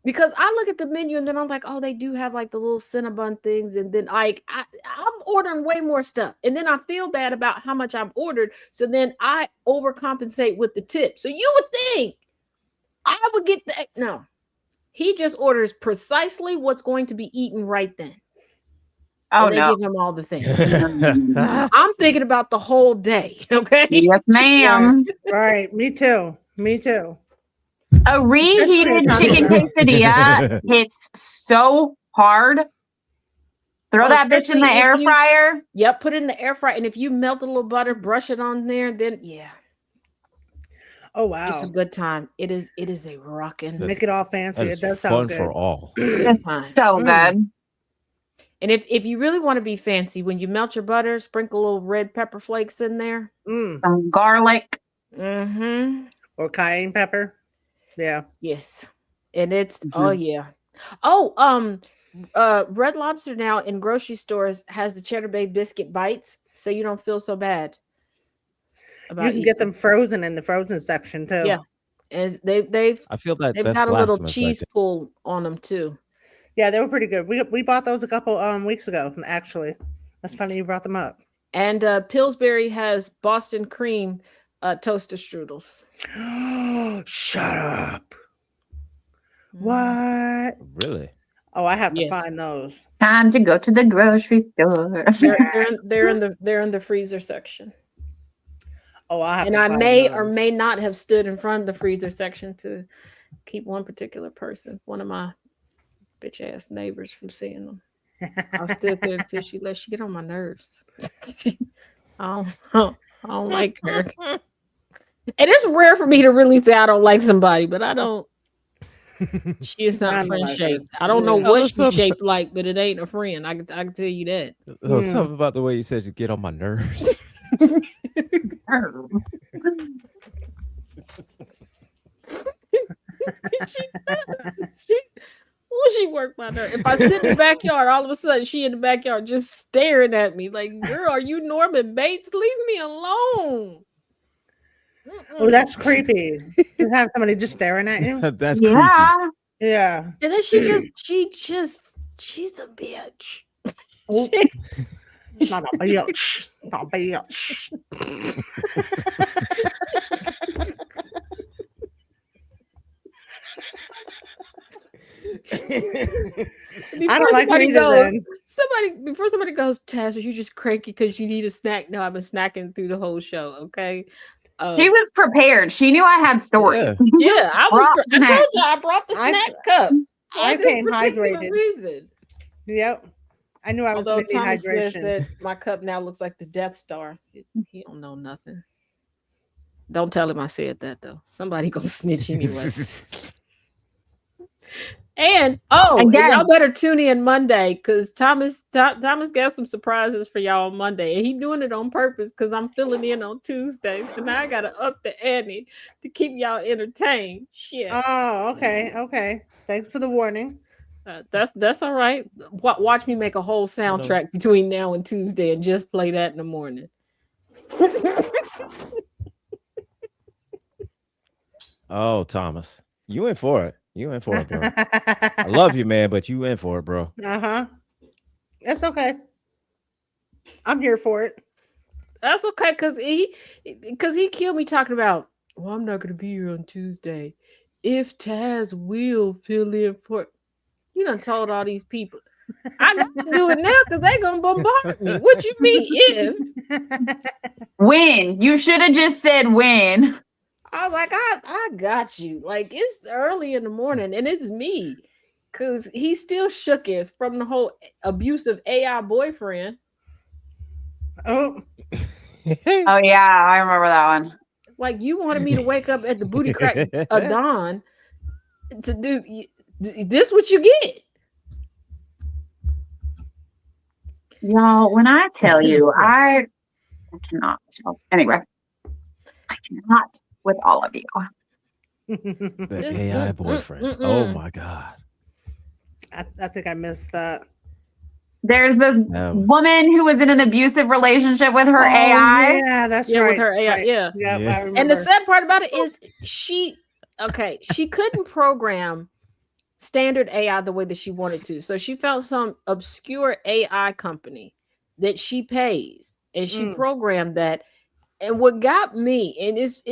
Because I look at the menu and then I'm like, oh, they do have like the little Cinnabon things. And then like I'm ordering way more stuff. And then I feel bad about how much I've ordered. So then I overcompensate with the tip. So you would think I would get that. No, he just orders precisely what's going to be eaten right then. Oh and they no. give him all the things. I'm thinking about the whole day. Okay. Yes, ma'am. right. Me too. Me too. A reheated chicken quesadilla hits so hard. Throw that bitch in especially the if air you- fryer. Yep, put it in the air fryer, and if you melt a little butter, brush it on there, then Oh wow. it's a good time. It is a rockin'. That's- Make it all fancy. That It is does fun sound good. for all. It's fine. so good. And if you really want to be fancy, when you melt your butter, sprinkle a little red pepper flakes in there. Some garlic. Mm-hmm. Or cayenne pepper. Yeah. Yes. And it's oh yeah. Oh, Red Lobster now in grocery stores has the Cheddar Bay biscuit bites, so you don't feel so bad about You can get them frozen in the frozen section too. Yeah. As they've I feel that they've that's got a little blasphemous cheese right pull on them too. Yeah, they were pretty good. We bought those a couple weeks ago, actually. That's funny you brought them up. And Pillsbury has Boston cream toaster strudels. Shut up. Mm-hmm. What? there. Really? Oh, I have to Yes. find those. Time to go to the grocery store. They're in the freezer section. Oh, I have And to I find may those. or may not have stood in front of the freezer section to keep one particular person, one of my bitch ass neighbors, from seeing them. I stood there until she get on my nerves. I don't like her. And it's rare for me to really say I don't like somebody, but I don't. She is not I don't friend like her. shaped. I don't know Yeah. what Oh, she's some- shaped like, but it ain't a friend. I can tell you that. There was something about the way you said you get on my nerves. She worked my nerve. If I sit in the backyard, all of a sudden she in the backyard just staring at me like, "Girl, are you Norman Bates? Leave me alone." Oh, that's creepy. To have somebody just staring at you. That's creepy. Yeah. Yeah. And then she's a bitch. Oh, not a bitch. Not a bitch. I don't like her either. Before somebody goes, Taz, are you just cranky because you need a snack? No, I've been snacking through the whole show. Okay. She was prepared. She knew I had stories. Yeah, I told you I brought the I- snack cup. I for this came particular hydrated. reason. Yep. I knew I was Although going to need Tommy says hydration. that my cup now looks like the Death Star. He don't know nothing. Don't tell him I said that though. Somebody gonna snitch anyway. And y'all better tune in Monday because Thomas got some surprises for y'all on Monday, and he doing it on purpose because I'm filling in on Tuesday. So now I gotta up the ante to keep y'all entertained. Shit. Oh, okay. Okay. Thanks for the warning. That's all right. Watch me make a whole soundtrack between now and Tuesday and just play that in the morning. Oh, Thomas, you in for it. You in for it, bro. I love you, man, but you in for it, bro. Uh-huh. It's okay. I'm here for it. That's okay, because he killed me talking about, well, I'm not gonna be here on Tuesday. If Taz will fill in for, you done told all these people. I gotta do it now because they gonna bombard me. What you mean if? When? You should have just said when. I was like, I got you. Like, it's early in the morning and it's me. Cause he still shook his from the whole abusive AI boyfriend. Oh, Oh yeah, I remember that one. Like, you wanted me to wake up at the booty crack of dawn to do this. What you get? Y'all, when I tell you, I cannot. Anyway, I cannot with all of you. The Just, AI boyfriend. Oh my God. I think I missed that. There's this woman who was in an abusive relationship with her AI. Yeah, that's Yeah, right. with her AI, Right. yeah. Yep, Yeah. I remember. And the sad part about it is she couldn't program standard AI the way that she wanted to. So she found some obscure AI company that she pays and she programmed that. And what got me, and it's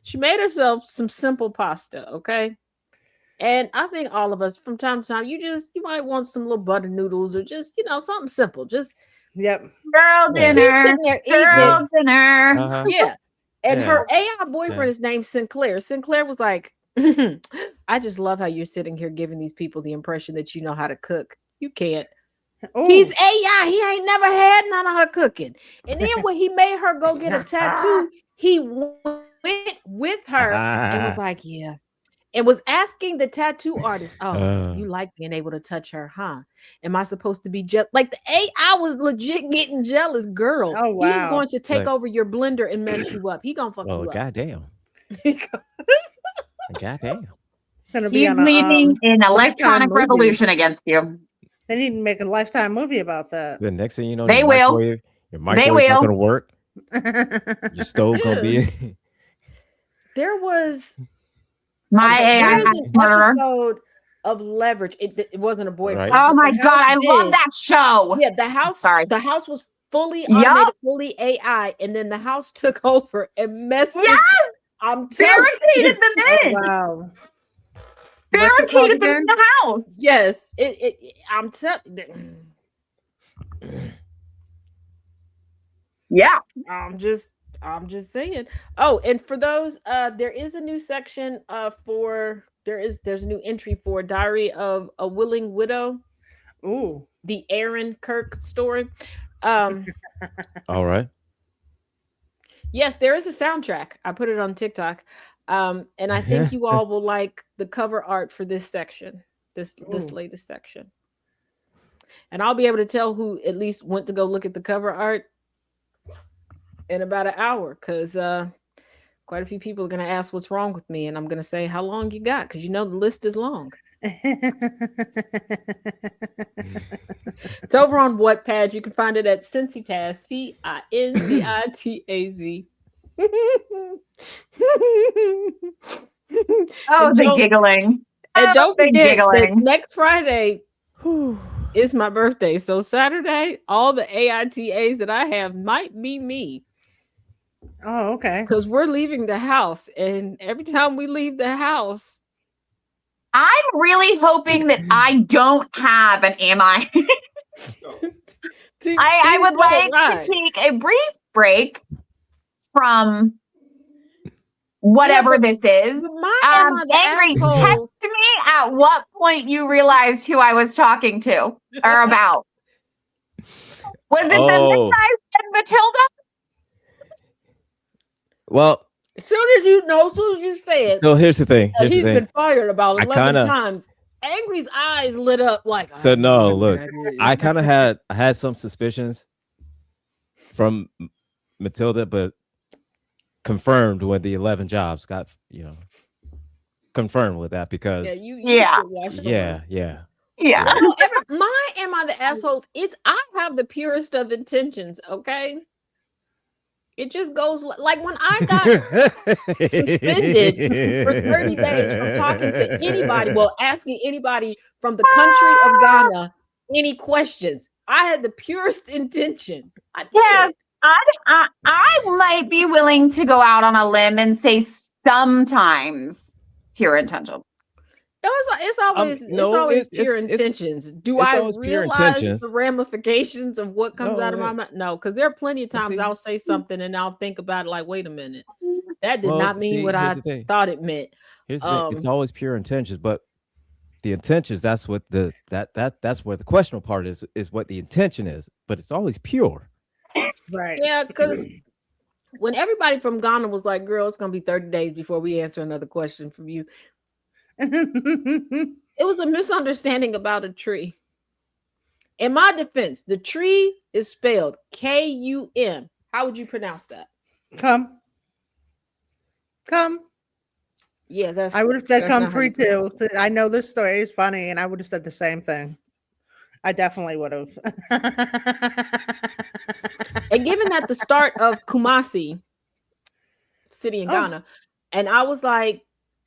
she made herself some simple pasta, okay? And I think all of us from time to time, you might want some little butter noodles or just, something simple. Just Yep. Girl Yeah. dinner. sitting there eating Girl it. dinner. Uh-huh. Yeah. And Yeah. her AI boyfriend Yeah. is named Sinclair. Sinclair was like, I just love how you're sitting here giving these people the impression that you know how to cook. You can't. Ooh. He's AI. He ain't never had none of her cooking. And then when he made her go get a tattoo, he went with her and was like, yeah. And was asking the tattoo artist, oh, you like being able to touch her, huh? Am I supposed to be jealous? Like the AI was legit getting jealous, girl. Oh, He's wow. going to take Like- over your blender and mess you up. He gonna fuck Oh, you up. goddamn. Goddamn. Gonna be He's on a, leading an Lifetime electronic movie. revolution against you. They need to make a Lifetime movie about that. The next thing you know, They your will. microwave's not will. gonna work. Your stove gonna be. There was My there AI was an murderer. episode of Leverage. It wasn't a boyfriend. Right. Oh but my the god, house I love did. that show. Yeah, the house. Sorry. The house was fully Yup. automated, fully AI, and then the house took over and messed. Yes! I'm telling you. Barricaded them in. Wow. What's it called Barricaded them again? in the house. Yes, I'm telling. Yeah. I'm just saying. Oh, and for those, there is a new section for there's a new entry for Diary of a Willing Widow, Ooh. the Aaron Kirk story. All right. Yes, there is a soundtrack. I put it on TikTok. And I think you all will like the cover art for this section, this Ooh. latest section. And I'll be able to tell who at least went to go look at the cover art in about an hour, because quite a few people are going to ask what's wrong with me, and I'm going to say how long you got, because you know the list is long. It's over on Wattpad. You can find it at Cincitaz, Cincitaz. Oh, And the don't- giggling. And don't the forget that giggling. next Friday is my birthday. So Saturday, all the AITAs that I have might be me, Oh, okay. because we're leaving the house. And every time we leave the house, I'm really hoping that I don't have an AMI. I would like to take a brief break from whatever this is. My Emma the Angry, asshole. text me at what point you realized who I was talking to or about. Was it the Oh. Midnight and Matilda? Well, As soon as you say it, so here's the thing. Here's the he's thing. been fired about I 11 kinda- times. Angry's eyes lit up like. So I no, know who look, that is. I kind of had some suspicions from Matilda, but confirmed when the 11 jobs got, confirmed with that because Yeah, you Yeah. should watch the yeah. movie. Yeah. No, my Am I the Assholes? I have the purest of intentions, okay? It just goes like when I got suspended for 30 days from talking to anybody, asking anybody from the country of Ghana any questions. I had the purest intentions. I did. Yeah. I might be willing to go out on a limb and say sometimes pure intention. No, it's always no, always it's- pure it's- intentions. Do it's I always pure realize intentions. the ramifications of what comes No, out of my mouth? No, because there are plenty of Well, times see- I'll say something and I'll think about it like, wait a minute, that did Well, not mean see, what here's I the thing. thought it meant. Here's the thing. It's Um, always pure intentions, but the intentions, that's what that's where the questionable part is what the intention is, but it's always pure. Right. Yeah, because when everybody from Ghana was like, girl, it's gonna be 30 days before we answer another question from you, it was a misunderstanding about a tree. In my defense, the tree is spelled K-U-M. How would you pronounce that? Come. Yeah, that's I would have said that's come not how you free too. pronounce it. I know this story is funny, and I would have said the same thing. I definitely would have. And given that the start of Kumasi, city in Oh. Ghana, and I was like,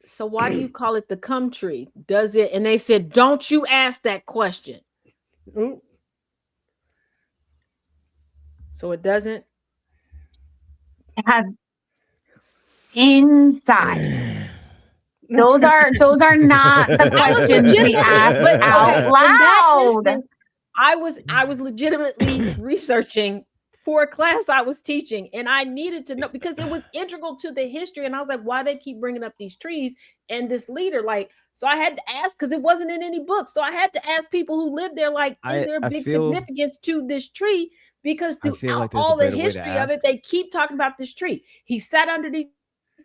so why do you call it the cum tree? Does it? And they said, don't you ask that question. Ooh. So it doesn't. Have inside. Those are not the questions we ask But, out okay, in that loud. instance, I was legitimately researching for a class I was teaching, and I needed to know because it was integral to the history. And I was like, why they keep bringing up these trees and this leader? Like, so I had to ask because it wasn't in any book. So I had to ask people who lived there, like, is there a big significance to this tree? Because throughout all the history of it, they keep talking about this tree. He sat underneath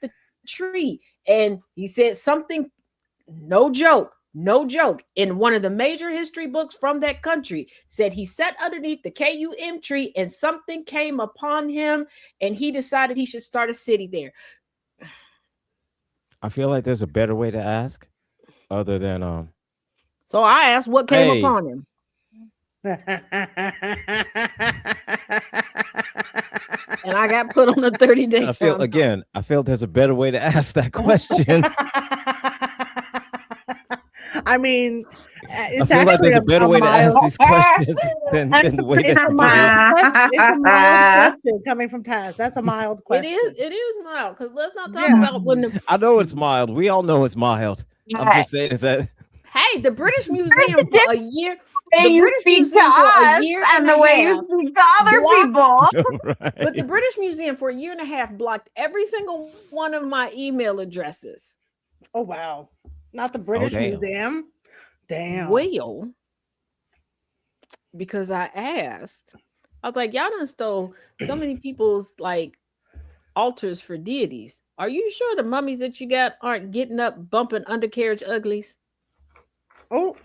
the tree and he said something, no joke, in one of the major history books from that country, said he sat underneath the KUM tree and something came upon him and he decided he should start a city there. I feel like there's a better way to ask other than So I asked what came upon him. And I got put on a 30-day I feel there's a better way to ask that question. I mean, it's I feel like actually there's a better way to ask these questions than the way it's a mild question coming from Taz. That's a mild question. It is mild because let's not talk about when the I know it's mild. We all know it's mild. I'm just saying is that hey, the British Museum for a year. The British Museum for a year and the way you speak to other people. right. But the British Museum for a year and a half blocked every single one of my email addresses. Oh wow. Not the British Museum. Damn. Well, because I asked, I was like, y'all done stole so many people's like altars for deities. Are you sure the mummies that you got aren't getting up, bumping undercarriage uglies? Oh,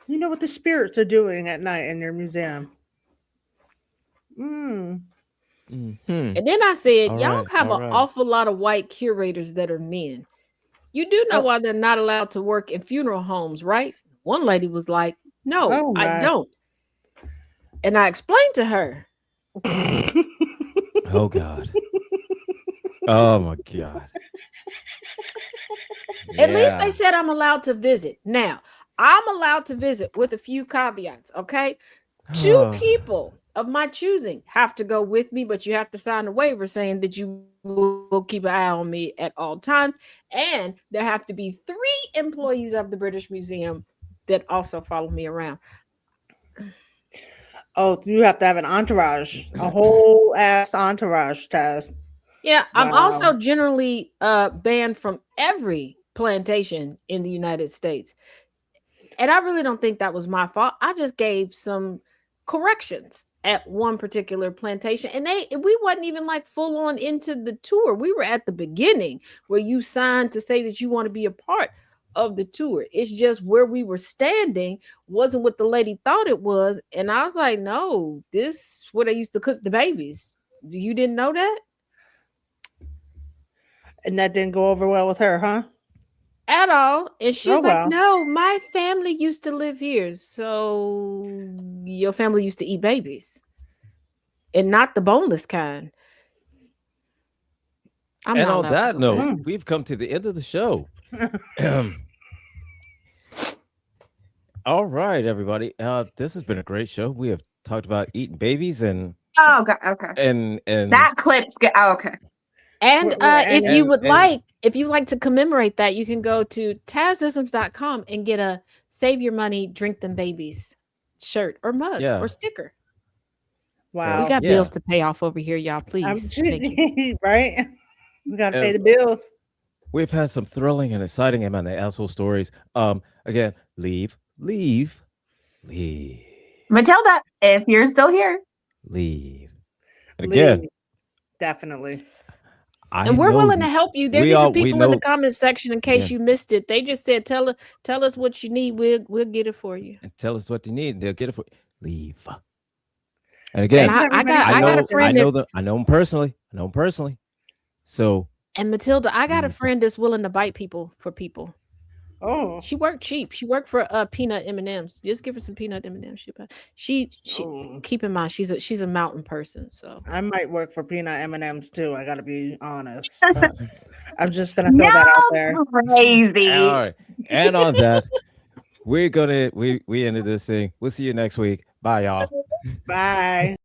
you know what the spirits are doing at night in your museum. And then I said, y'all have an awful lot of white curators that are men. You do know why they're not allowed to work in funeral homes, right? One lady was like, no, I don't. And I explained to her. Oh, God. Oh, my God. At least they said I'm allowed to visit. Now, I'm allowed to visit with a few caveats, okay? 2 people of my choosing have to go with me, but you have to sign a waiver saying that you will keep an eye on me at all times. And there have to be 3 employees of the British Museum that also follow me around. Oh, you have to have an entourage, a whole ass entourage, Taz. Yeah, I'm also generally banned from every plantation in the United States. And I really don't think that was my fault. I just gave some corrections at one particular plantation, and we wasn't even like full on into the tour. We were at the beginning where you signed to say that you want to be a part of the tour. It's just where we were standing wasn't what the lady thought it was, and I was like, no, this is where they used to cook the babies. You didn't know that? And that didn't go over well with her, huh? At all. And she's like, no, my family used to live here. So your family used to eat babies and not the boneless kind. And on that note, we've come to the end of the show. All right, everybody. This has been a great show. We have talked about eating babies and okay. And that clip. Okay. And if you would like to commemorate that, you can go to Tazisms.com and get a Save Your Money, Drink Them Babies shirt or mug or sticker. Wow. We got bills to pay off over here, y'all. Please. Thank you. Right? We got to pay the bills. We've had some thrilling and exciting asshole stories. Again, leave. Matilda, if you're still here. Leave. And again. Definitely. And we're willing to help you. There's some people in the comment section in case you missed it. They just said, tell us what you need. We'll get it for you. And tell us what you need. They'll get it for you. Leave. And again, I got a friend. I know him personally. So. And Matilda, I got a friend that's willing to bite people for people. Oh. She worked cheap. She worked for peanut M&Ms. Just give her some peanut M&Ms. She keep in mind she's a mountain person. So I might work for peanut M&Ms too. I gotta be honest. I'm just gonna throw that out there. Crazy. All right. And on that, we ended this thing. We'll see you next week. Bye, y'all. Bye.